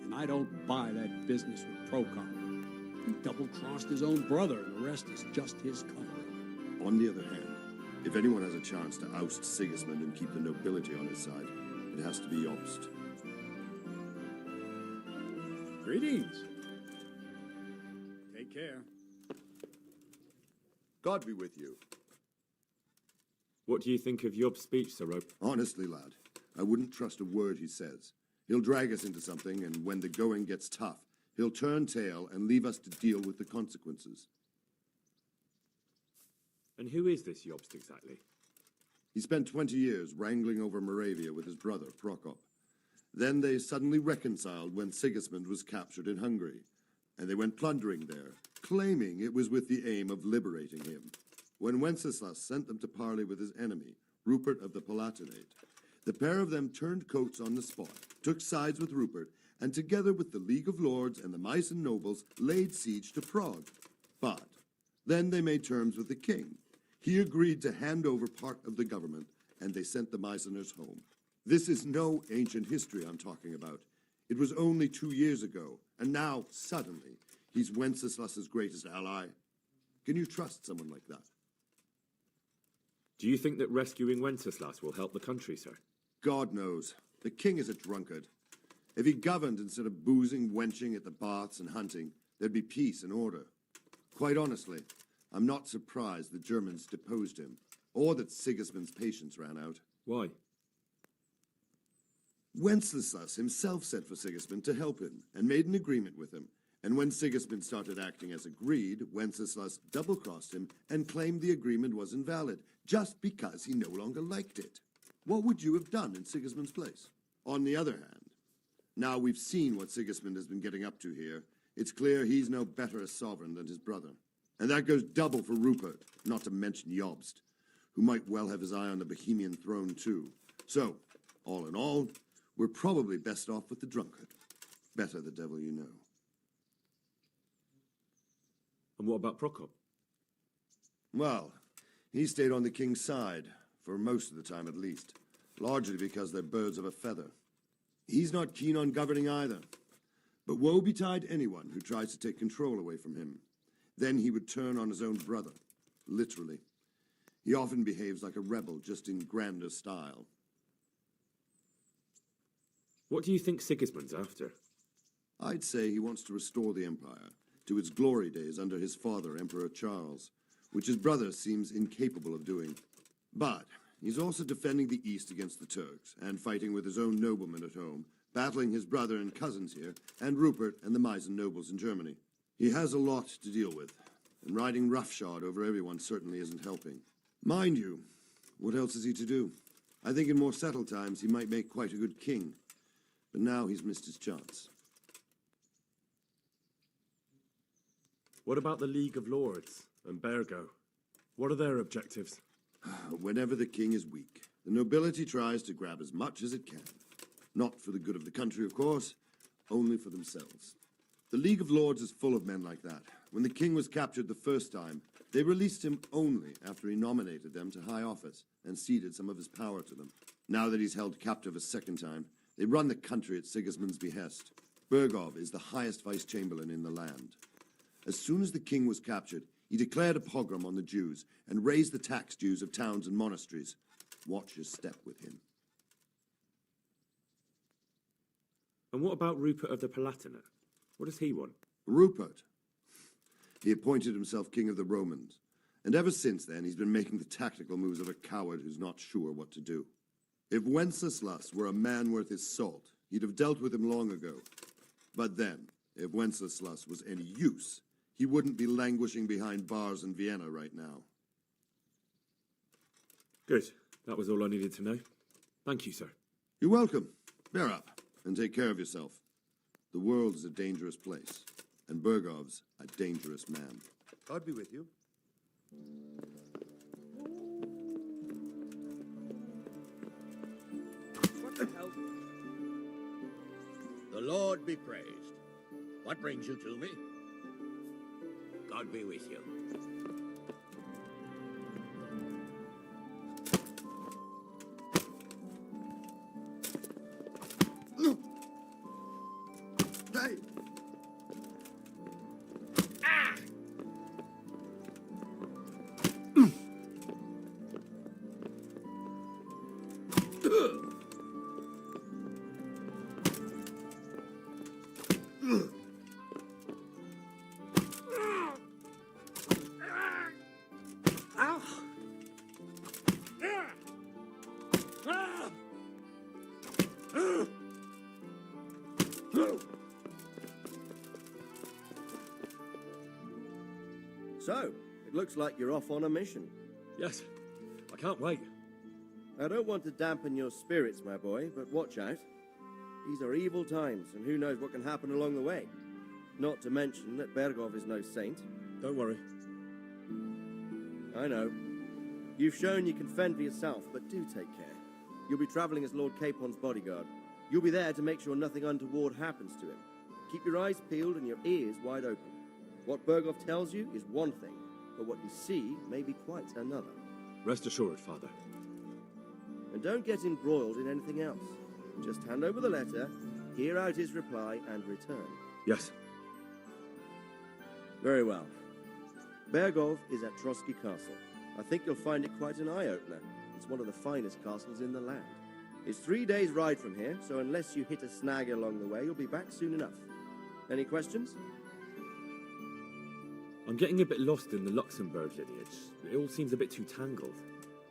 [SPEAKER 4] And I don't buy that business with Procon. He double-crossed his own brother, and the rest is just his cover.
[SPEAKER 7] On the other hand, if anyone has a chance to oust Sigismund and keep the nobility on his side, it has to be Jobst.
[SPEAKER 4] Greetings. Take care.
[SPEAKER 7] God be with you.
[SPEAKER 1] What do you think of Jobst's speech, Sir Rope?
[SPEAKER 7] Honestly, lad, I wouldn't trust a word he says. He'll drag us into something, and when the going gets tough, he'll turn tail and leave us to deal with the consequences.
[SPEAKER 1] And who is this Jobst exactly?
[SPEAKER 7] He spent 20 years wrangling over Moravia with his brother, Prokop. Then they suddenly reconciled when Sigismund was captured in Hungary, and they went plundering there, claiming it was with the aim of liberating him. When Wenceslas sent them to parley with his enemy, Rupert of the Palatinate, the pair of them turned coats on the spot, took sides with Rupert, and together with the League of Lords and the Meissen nobles laid siege to Prague. But then they made terms with the king. He agreed to hand over part of the government, and they sent the Meisseners home. This is no ancient history I'm talking about. It was only 2 years ago, and now, suddenly, he's Wenceslas's greatest ally. Can you trust someone like that?
[SPEAKER 1] Do you think that rescuing Wenceslas will help the country, sir?
[SPEAKER 7] God knows. The king is a drunkard. If he governed instead of boozing, wenching at the baths and hunting, there'd be peace and order. Quite honestly, I'm not surprised the Germans deposed him, or that Sigismund's patience ran out.
[SPEAKER 1] Why?
[SPEAKER 7] Wenceslas himself sent for Sigismund to help him, and made an agreement with him. And when Sigismund started acting as agreed, Wenceslas double-crossed him and claimed the agreement was invalid, just because he no longer liked it. What would you have done in Sigismund's place? On the other hand, now we've seen what Sigismund has been getting up to here, it's clear he's no better a sovereign than his brother. And that goes double for Rupert, not to mention Jobst, who might well have his eye on the Bohemian throne too. So, all in all, we're probably best off with the drunkard. Better the devil you know.
[SPEAKER 1] And what about Prokop?
[SPEAKER 7] Well, he stayed on the king's side, for most of the time at least, largely because they're birds of a feather. He's not keen on governing either, but woe betide anyone who tries to take control away from him. Then he would turn on his own brother, literally. He often behaves like a rebel, just in grander style.
[SPEAKER 1] What do you think Sigismund's after?
[SPEAKER 7] I'd say he wants to restore the empire to its glory days under his father, Emperor Charles, which his brother seems incapable of doing. But he's also defending the East against the Turks, and fighting with his own noblemen at home, battling his brother and cousins here, and Rupert and the Meissen nobles in Germany. He has a lot to deal with, and riding roughshod over everyone certainly isn't helping. Mind you, what else is he to do? I think in more settled times he might make quite a good king, but now he's missed his chance.
[SPEAKER 1] What about the League of Lords and Bergo? What are their objectives?
[SPEAKER 7] Whenever the king is weak, the nobility tries to grab as much as it can. Not for the good of the country, of course, only for themselves. The League of Lords is full of men like that. When the king was captured the first time, they released him only after he nominated them to high office and ceded some of his power to them. Now that he's held captive a second time, they run the country at Sigismund's behest. Bergov is the highest vice-chamberlain in the land. As soon as the king was captured, he declared a pogrom on the Jews and raised the tax dues of towns and monasteries. Watch your step with him.
[SPEAKER 1] And what about Rupert of the Palatinate? What does he want?
[SPEAKER 7] Rupert. He appointed himself king of the Romans, and ever since then he's been making the tactical moves of a coward who's not sure what to do. If Wenceslas were a man worth his salt, he'd have dealt with him long ago. But then, if Wenceslas was any use, he wouldn't be languishing behind bars in Vienna right now.
[SPEAKER 1] Good. That was all I needed to know. Thank you, sir.
[SPEAKER 7] You're welcome. Bear up, and take care of yourself. The world is a dangerous place, and Bergov's a dangerous man.
[SPEAKER 5] God be with you.
[SPEAKER 11] What the hell? The Lord be praised. What brings you to me? God be with you.
[SPEAKER 5] Hey!
[SPEAKER 19] So, it looks like you're off on a mission.
[SPEAKER 1] Yes, I can't wait.
[SPEAKER 19] I don't want to dampen your spirits, my boy, but watch out. These are evil times, and who knows what can happen along the way. Not to mention that Bergov is no saint.
[SPEAKER 1] Don't worry.
[SPEAKER 19] I know. You've shown you can fend for yourself, but do take care. You'll be traveling as Lord Capon's bodyguard. You'll be there to make sure nothing untoward happens to him. Keep your eyes peeled and your ears wide open. What Bergov tells you is one thing, but what you see may be quite another.
[SPEAKER 1] Rest assured, Father.
[SPEAKER 19] And don't get embroiled in anything else. Just hand over the letter, hear out his reply, and return.
[SPEAKER 1] Yes.
[SPEAKER 19] Very well. Bergov is at Trotsky Castle. I think you'll find it quite an eye-opener. It's one of the finest castles in the land. It's 3 days' ride from here, so unless you hit a snag along the way, you'll be back soon enough. Any questions?
[SPEAKER 1] I'm getting a bit lost in the Luxembourg lineage. It all seems a bit too tangled.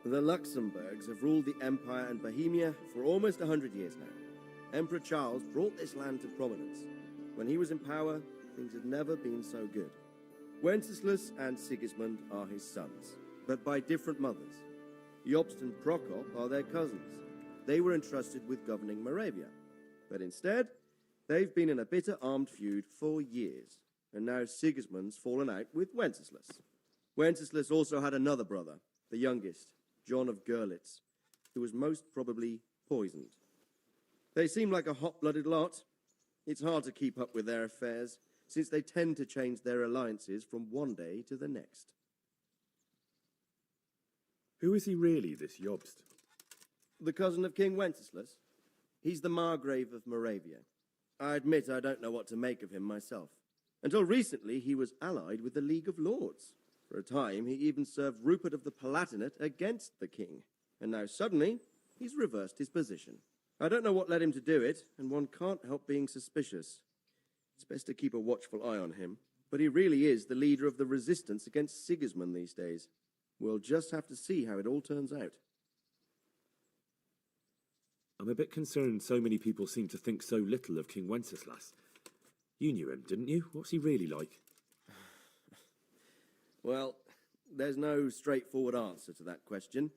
[SPEAKER 19] The Luxembourgs have ruled the Empire and Bohemia for almost 100 years now. Emperor Charles brought this land to prominence. When he was in power, things had never been so good. Wenceslas and Sigismund are his sons, but by different mothers. Jobst and Prokop are their cousins. They were entrusted with governing Moravia. But instead, they've been in a bitter armed feud for years, and now Sigismund's fallen out with Wenceslas. Wenceslas also had another brother, the youngest, John of Görlitz, who was most probably poisoned. They seem like a hot-blooded lot. It's hard to keep up with their affairs, since they tend to change their alliances from one day to the next.
[SPEAKER 1] Who is he really, this Jobst?
[SPEAKER 19] The cousin of King Wenceslas. He's the Margrave of Moravia. I admit I don't know what to make of him myself. Until recently, he was allied with the League of Lords. For a time, he even served Rupert of the Palatinate against the king. And now suddenly, he's reversed his position. I don't know what led him to do it, and one can't help being suspicious. It's best to keep a watchful eye on him. But he really is the leader of the resistance against Sigismund these days. We'll just have to see how it all turns out.
[SPEAKER 1] I'm a bit concerned so many people seem to think so little of King Wenceslas. You knew him, didn't you? What's he really like?
[SPEAKER 19] Well, there's no straightforward answer to that question.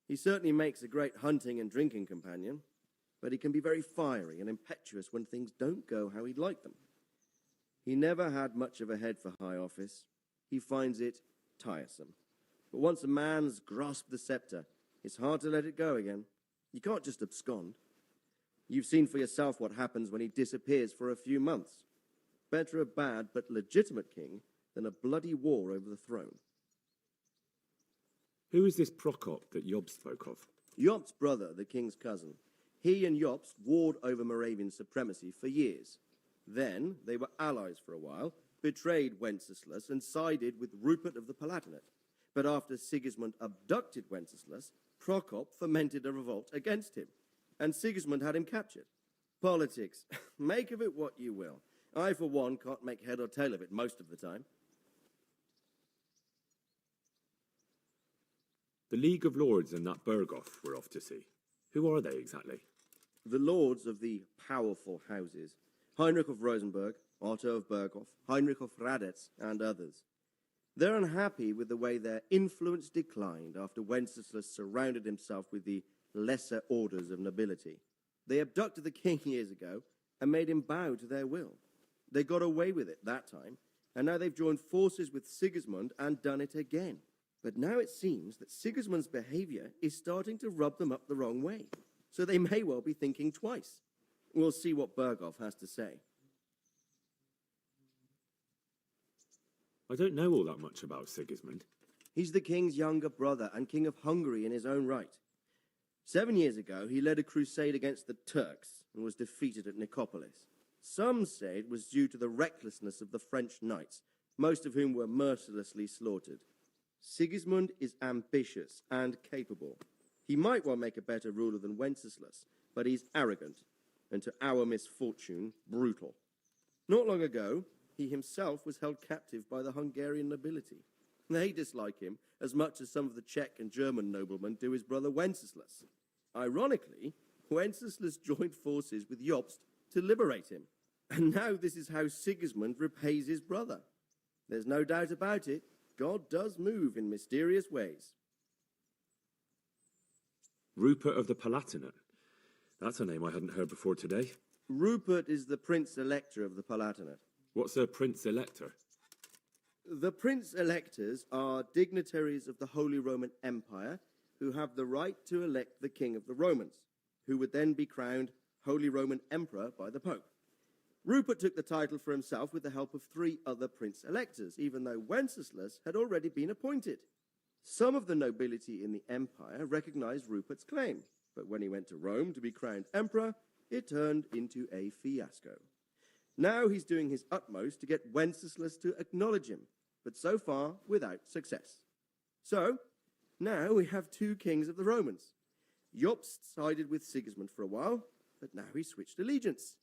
[SPEAKER 19] He certainly makes a great hunting and drinking companion, but he can be very fiery and impetuous when things don't go how he'd like them. He never had much of a head for high office. He finds it tiresome. But once a man's grasped the scepter, it's hard to let it go again. You can't just abscond. You've seen for yourself what happens when he disappears for a few months. Better a bad but legitimate king than a bloody war over the throne.
[SPEAKER 1] Who is this Prokop that Jobst spoke of?
[SPEAKER 19] Jobst's brother, the king's cousin. He and Jobst warred over Moravian supremacy for years. Then they were allies for a while, betrayed Wenceslas and sided with Rupert of the Palatinate. But after Sigismund abducted Wenceslas, Prokop fomented a revolt against him, and Sigismund had him captured. Politics. Make of it what you will. I, for one, can't make head or tail of it most of the time.
[SPEAKER 1] The League of Lords and that Bergov we're off to see. Who are they exactly?
[SPEAKER 19] The lords of the powerful houses. Heinrich of Rosenberg, Otto of Berghof, Heinrich of Radetz, and others. They're unhappy with the way their influence declined after Wenceslas surrounded himself with the lesser orders of nobility. They abducted the king years ago and made him bow to their will. They got away with it that time, and now they've joined forces with Sigismund and done it again. But now it seems that Sigismund's behavior is starting to rub them up the wrong way, so they may well be thinking twice. We'll see what Berghof has to say.
[SPEAKER 1] I don't know all that much about Sigismund.
[SPEAKER 19] He's the king's younger brother and king of Hungary in his own right. 7 years ago, he led a crusade against the Turks and was defeated at Nicopolis. Some say it was due to the recklessness of the French knights, most of whom were mercilessly slaughtered. Sigismund is ambitious and capable. He might well make a better ruler than Wenceslas, but he's arrogant, and to our misfortune, brutal. Not long ago, he himself was held captive by the Hungarian nobility. They dislike him as much as some of the Czech and German noblemen do his brother Wenceslas. Ironically, Wenceslas joined forces with Jobst to liberate him. And now this is how Sigismund repays his brother. There's no doubt about it, God does move in mysterious ways.
[SPEAKER 1] Rupert of the Palatinate. That's a name I hadn't heard before today.
[SPEAKER 19] Rupert is the Prince Elector of the Palatinate.
[SPEAKER 1] What's a Prince Elector?
[SPEAKER 19] The Prince Electors are dignitaries of the Holy Roman Empire who have the right to elect the King of the Romans, who would then be crowned Holy Roman Emperor by the Pope. Rupert took the title for himself with the help of 3 other Prince Electors, even though Wenceslas had already been appointed. Some of the nobility in the empire recognized Rupert's claim, but when he went to Rome to be crowned emperor, it turned into a fiasco. Now he's doing his utmost to get Wenceslas to acknowledge him, but so far without success. So, now we have 2 kings of the Romans. Jobst sided with Sigismund for a while, but now he's switched allegiance.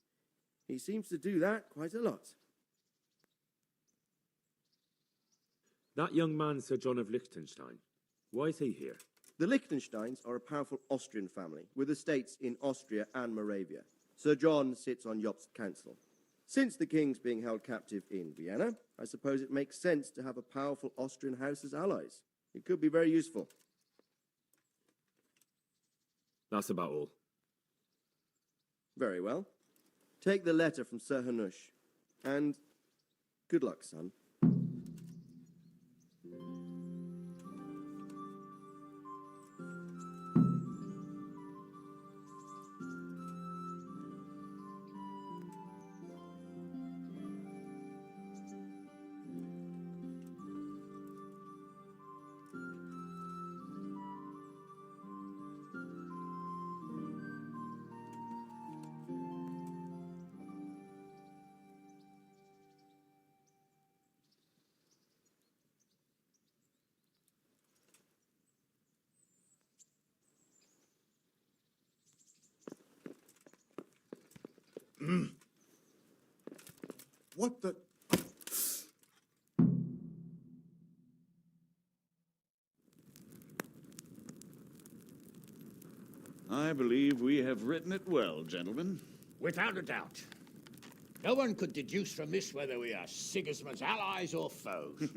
[SPEAKER 19] He seems to do that quite a lot.
[SPEAKER 1] That young man, Sir John of Liechtenstein, why is he here?
[SPEAKER 19] The Liechtensteins are a powerful Austrian family with estates in Austria and Moravia. Sir John sits on Jobst's council. Since the king's being held captive in Vienna, I suppose it makes sense to have a powerful Austrian house as allies. It could be very useful.
[SPEAKER 1] That's about all.
[SPEAKER 19] Very well. Take the letter from Sir Hanush, and good luck, son.
[SPEAKER 23] What the...
[SPEAKER 22] I believe we have written it well, gentlemen.
[SPEAKER 11] Without a doubt. No one could deduce from this whether we are Sigismund's allies or foes.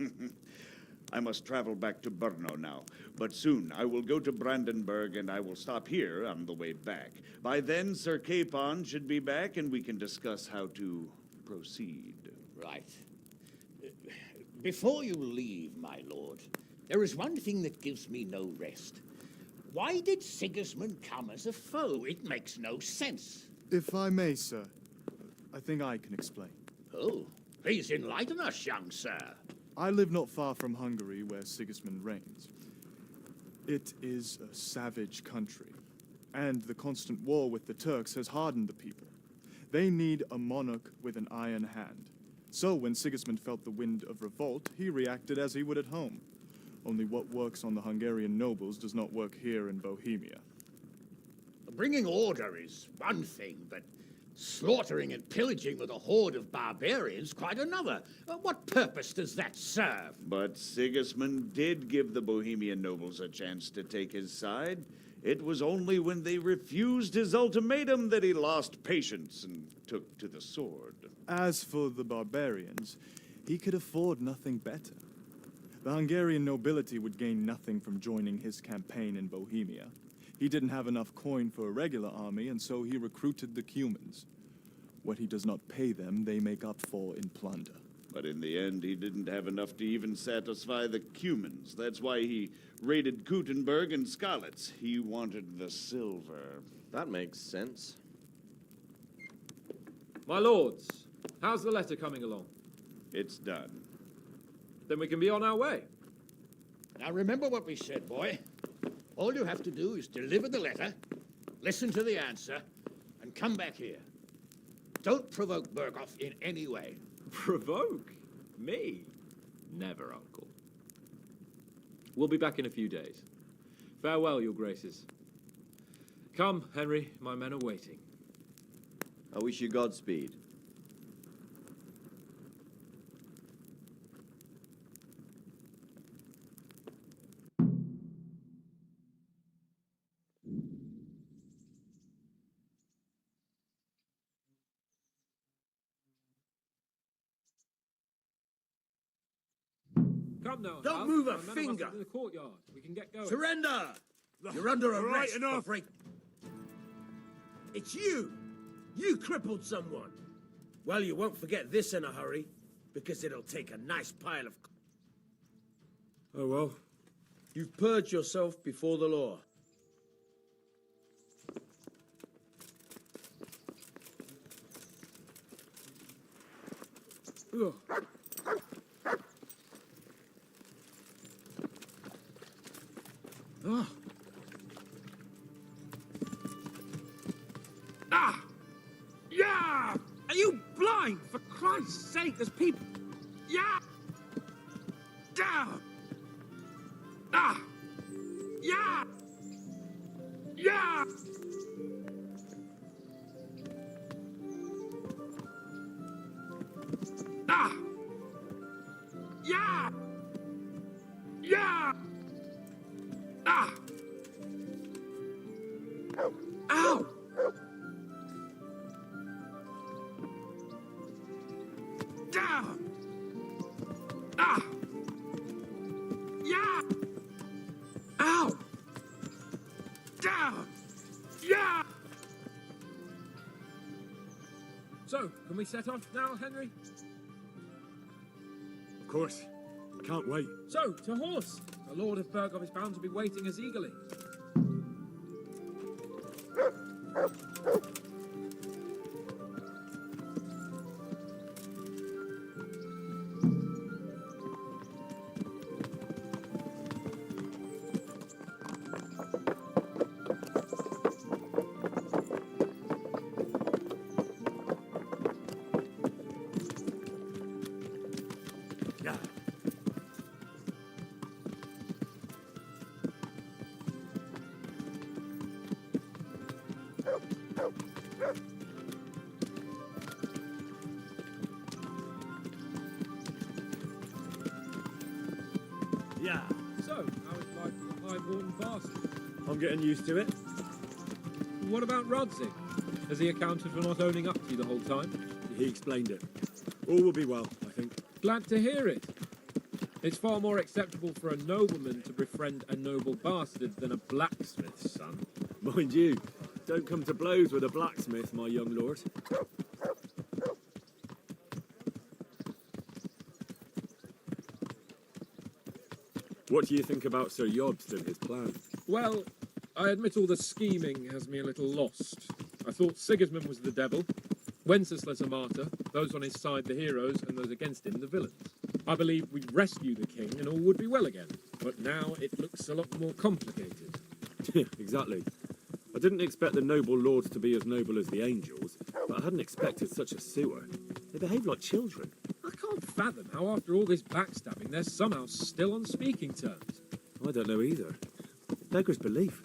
[SPEAKER 22] I must travel back to Brno now, but soon I will go to Brandenburg and I will stop here on the way back. By then, Sir Capon should be back and we can discuss how to proceed.
[SPEAKER 11] Right. Before you leave, my lord, there is one thing that gives me no rest. Why did Sigismund come as a foe? It makes no sense.
[SPEAKER 23] If I may, sir, I think I can explain.
[SPEAKER 11] Oh, please enlighten us, young sir.
[SPEAKER 23] I live not far from Hungary, where Sigismund reigns. It is a savage country, and the constant war with the Turks has hardened the people. They need a monarch with an iron hand. So when Sigismund felt the wind of revolt, he reacted as he would at home. Only what works on the Hungarian nobles does not work here in Bohemia.
[SPEAKER 11] Bringing order is one thing, but slaughtering and pillaging with a horde of barbarians quite another. What purpose does that serve?
[SPEAKER 22] But Sigismund did give the Bohemian nobles a chance to take his side. It was only when they refused his ultimatum that he lost patience and took to the sword.
[SPEAKER 23] As for the barbarians, he could afford nothing better. The Hungarian nobility would gain nothing from joining his campaign in Bohemia. He didn't have enough coin for a regular army, and so he recruited the Cumans. What he does not pay them, they make up for in plunder.
[SPEAKER 22] But in the end, he didn't have enough to even satisfy the Cumans. That's why he raided Kuttenberg and Skalitz. He wanted the silver.
[SPEAKER 16] That makes sense.
[SPEAKER 9] My lords, how's the letter coming along?
[SPEAKER 22] It's done.
[SPEAKER 9] Then we can be on our way.
[SPEAKER 11] Now remember what we said, boy. All you have to do is deliver the letter, listen to the answer, and come back here. Don't provoke Berghoff in any way.
[SPEAKER 9] Provoke? Me? Never, Uncle. We'll be back in a few days. Farewell, your graces. Come, Henry, my men are waiting.
[SPEAKER 15] I wish you Godspeed.
[SPEAKER 9] Come now.
[SPEAKER 10] Don't
[SPEAKER 9] Hal.
[SPEAKER 10] move a
[SPEAKER 9] My men are
[SPEAKER 10] finger.
[SPEAKER 9] mustered in the courtyard. We can get going.
[SPEAKER 10] Surrender! You're under
[SPEAKER 5] Right
[SPEAKER 10] arrest.
[SPEAKER 5] enough.
[SPEAKER 10] It's you! You crippled someone. Well, you won't forget this in a hurry, because it'll take a nice pile of...
[SPEAKER 9] Oh, well.
[SPEAKER 10] You've purged yourself before the law.
[SPEAKER 9] Ugh. Ah.
[SPEAKER 10] Ah! Yeah! Are you blind? For Christ's sake, there's people... Yeah! Down! Ah! Yeah! Yeah! Ah! Yeah! Yeah! Ah! Ow! Down! Ah! Yeah! Ow! Down! Yeah!
[SPEAKER 9] So, can we set off now, Henry?
[SPEAKER 1] Of course. I can't wait.
[SPEAKER 9] So, to horse! The Lord of Burgov is bound to be waiting as eagerly.
[SPEAKER 1] Yeah.
[SPEAKER 9] So, how is life for the high-born bastard?
[SPEAKER 1] I'm getting used to it.
[SPEAKER 9] What about Rodsig? Has he accounted for not owning up to you the whole time?
[SPEAKER 1] He explained it. All will be well, I think.
[SPEAKER 9] Glad to hear it. It's far more acceptable for a nobleman to befriend a noble bastard than a blacksmith's son.
[SPEAKER 1] Mind you, don't come to blows with a blacksmith, my young lord. What do you think about Sir Jobst and his plan?
[SPEAKER 9] Well, I admit all the scheming has me a little lost. I thought Sigismund was the devil, Wenceslas a martyr, those on his side the heroes, and those against him the villains. I believe we'd rescue the king and all would be well again, but now it looks a lot more complicated.
[SPEAKER 1] Exactly. I didn't expect the noble lords to be as noble as the angels, but I hadn't expected such a sewer. They behave like children.
[SPEAKER 9] I can't fathom how after all this backstabbing they're somehow still on speaking terms.
[SPEAKER 1] I don't know either. It beggars belief.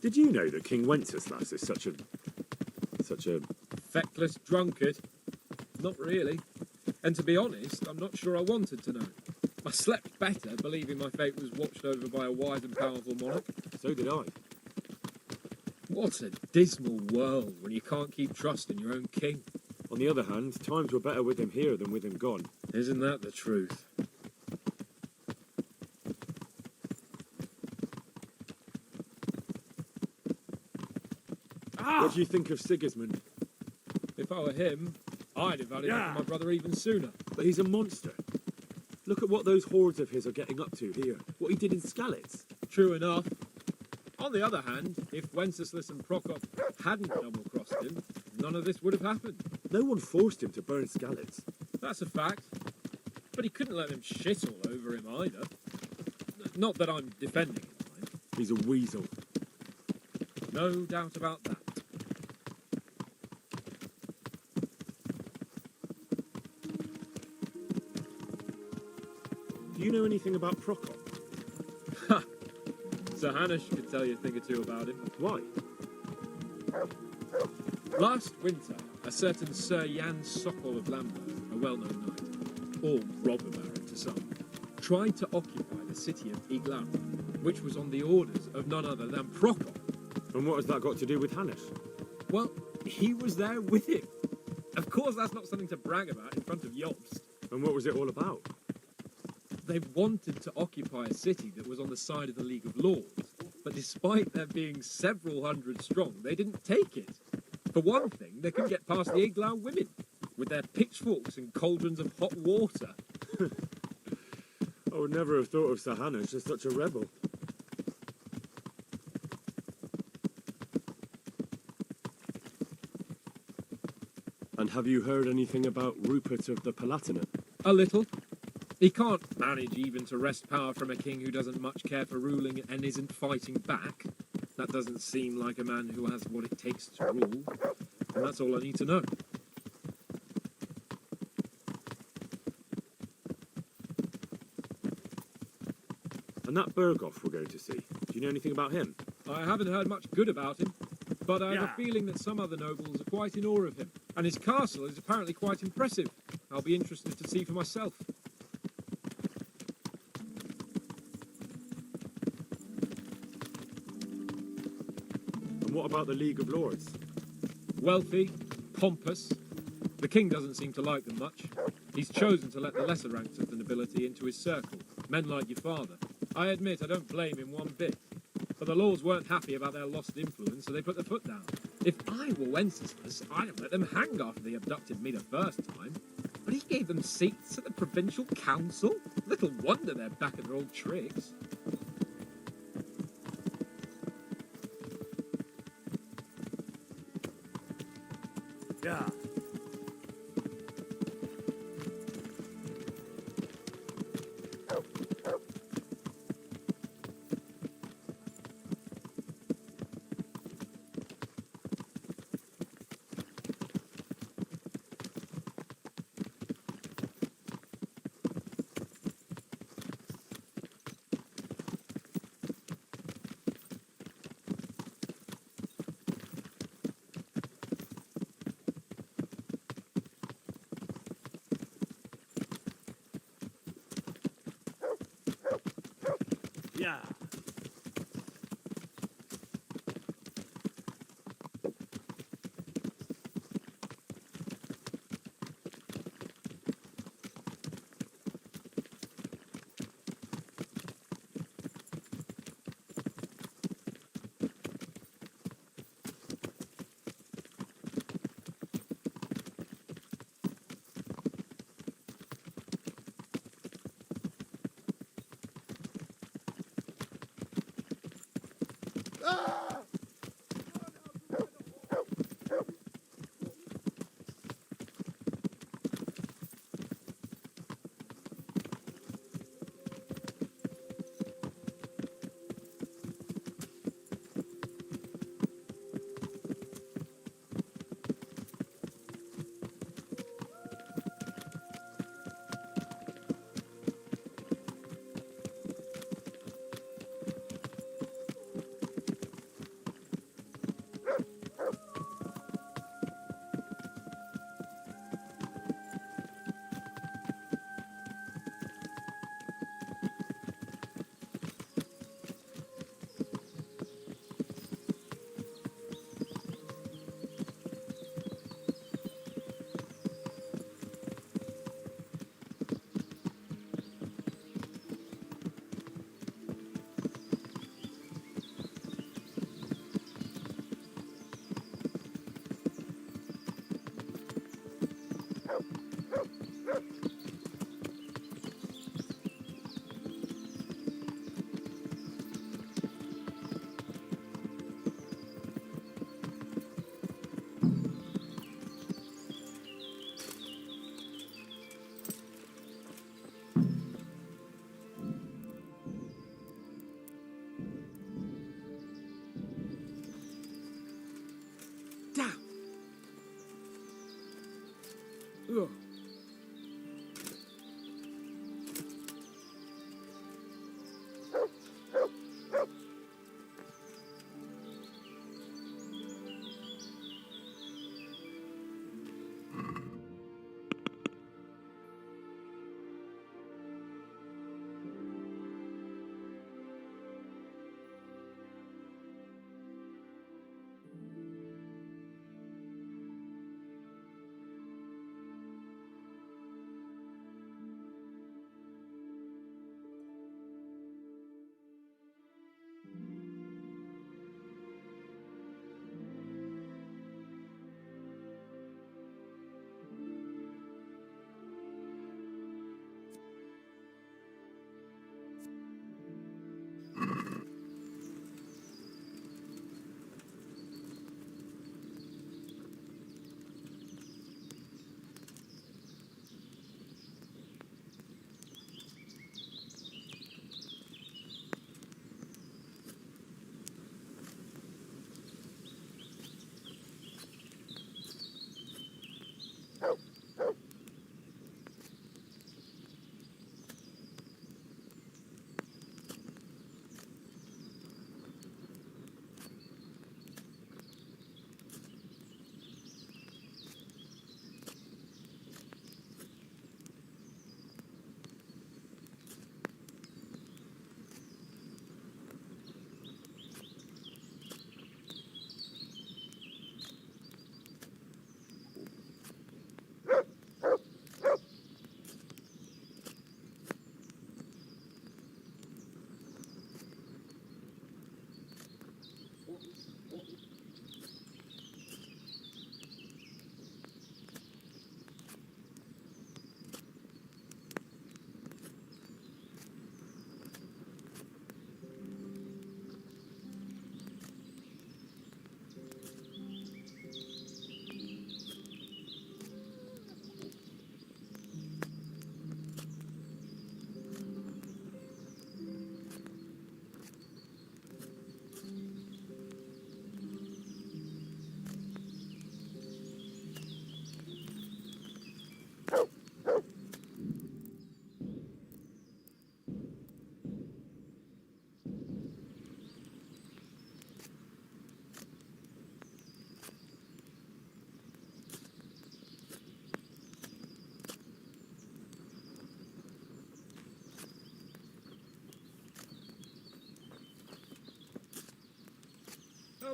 [SPEAKER 1] Did you know that King Wenceslas is such a...
[SPEAKER 9] Feckless drunkard? Not really. And to be honest, I'm not sure I wanted to know. I slept better believing my fate was watched over by a wise and powerful monarch.
[SPEAKER 1] So did I.
[SPEAKER 9] What a dismal world when you can't keep trust in your own king.
[SPEAKER 1] On the other hand, times were better with him here than with him gone.
[SPEAKER 9] Isn't that the truth?
[SPEAKER 1] What do you think of Sigismund?
[SPEAKER 9] If I were him, I'd have had enough of my brother even sooner.
[SPEAKER 1] But he's a monster. Look at what those hordes of his are getting up to here. What he did in Skalitz.
[SPEAKER 9] True enough. On the other hand, if Wenceslas and Prokop hadn't double-crossed him, none of this would have happened.
[SPEAKER 1] No one forced him to burn Skalitz.
[SPEAKER 9] That's a fact. But he couldn't let them shit all over him either. Not that I'm defending him, mind.
[SPEAKER 1] He's a weasel.
[SPEAKER 9] No doubt about that.
[SPEAKER 1] Do you know anything about Prokop?
[SPEAKER 9] Ha! Sir Hanush could tell you a thing or two about him.
[SPEAKER 1] Why?
[SPEAKER 9] Last winter, a certain Sir Jan Sokol of Lamberg, a well-known knight, or robber baron to some, tried to occupy the city of Iglar, which was on the orders of none other than Prokop.
[SPEAKER 1] And what has that got to do with Hanush?
[SPEAKER 9] Well, he was there with him. Of course, that's not something to brag about in front of Jobst.
[SPEAKER 1] And what was it all about?
[SPEAKER 9] They've wanted to occupy a city that was on the side of the League of Lords, but despite there being several hundred strong, they didn't take it. For one thing, they couldn't get past the Eglau women, with their pitchforks and cauldrons of hot water.
[SPEAKER 1] I would never have thought of Sahanush as such a rebel. And have you heard anything about Rupert of the Palatinate?
[SPEAKER 9] A little. He can't manage even to wrest power from a king who doesn't much care for ruling and isn't fighting back. That doesn't seem like a man who has what it takes to rule. And that's all I need to know.
[SPEAKER 1] And that Berghoff we're going to see, do you know anything about him?
[SPEAKER 9] I haven't heard much good about him, but I have a feeling that some other nobles are quite in awe of him. And his castle is apparently quite impressive. I'll be interested to see for myself.
[SPEAKER 1] And what about the League of Lords?
[SPEAKER 9] Wealthy, pompous. The king doesn't seem to like them much. He's chosen to let the lesser ranks of the nobility into his circle, men like your father. I admit I don't blame him one bit. But the lords weren't happy about their lost influence, so they put their foot down. If I were Wenceslas, I'd have let them hang after they abducted me the first time. But he gave them seats at the provincial council? Little wonder they're back at their old tricks.
[SPEAKER 10] Yeah. Yeah.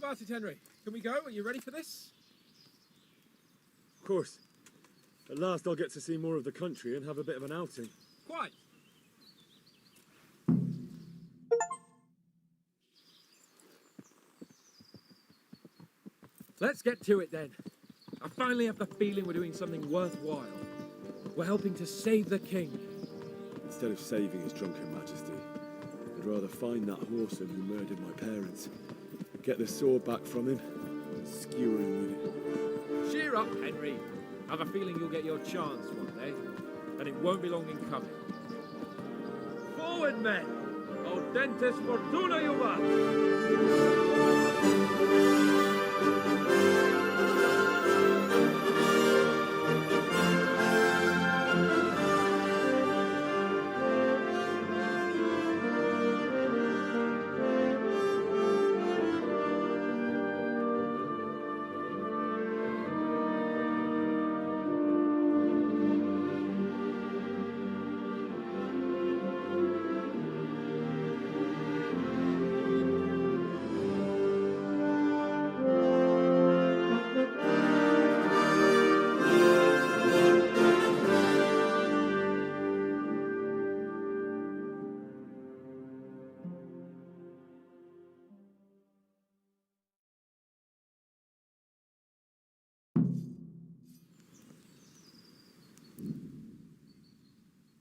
[SPEAKER 9] How about it, Henry? Can we go? Are you ready for this?
[SPEAKER 1] Of course. At last I'll get to see more of the country and have a bit of an outing.
[SPEAKER 9] Quite. Let's get to it then. I finally have the feeling we're doing something worthwhile. We're helping to save the king.
[SPEAKER 1] Instead of saving his drunken majesty, I'd rather find that horseman who murdered my parents, get the sword back from him, and skewer him with it.
[SPEAKER 9] Cheer up, Henry. I have a feeling you'll get your chance one day, and it won't be long in coming. Forward, men! Audentes fortuna juvat!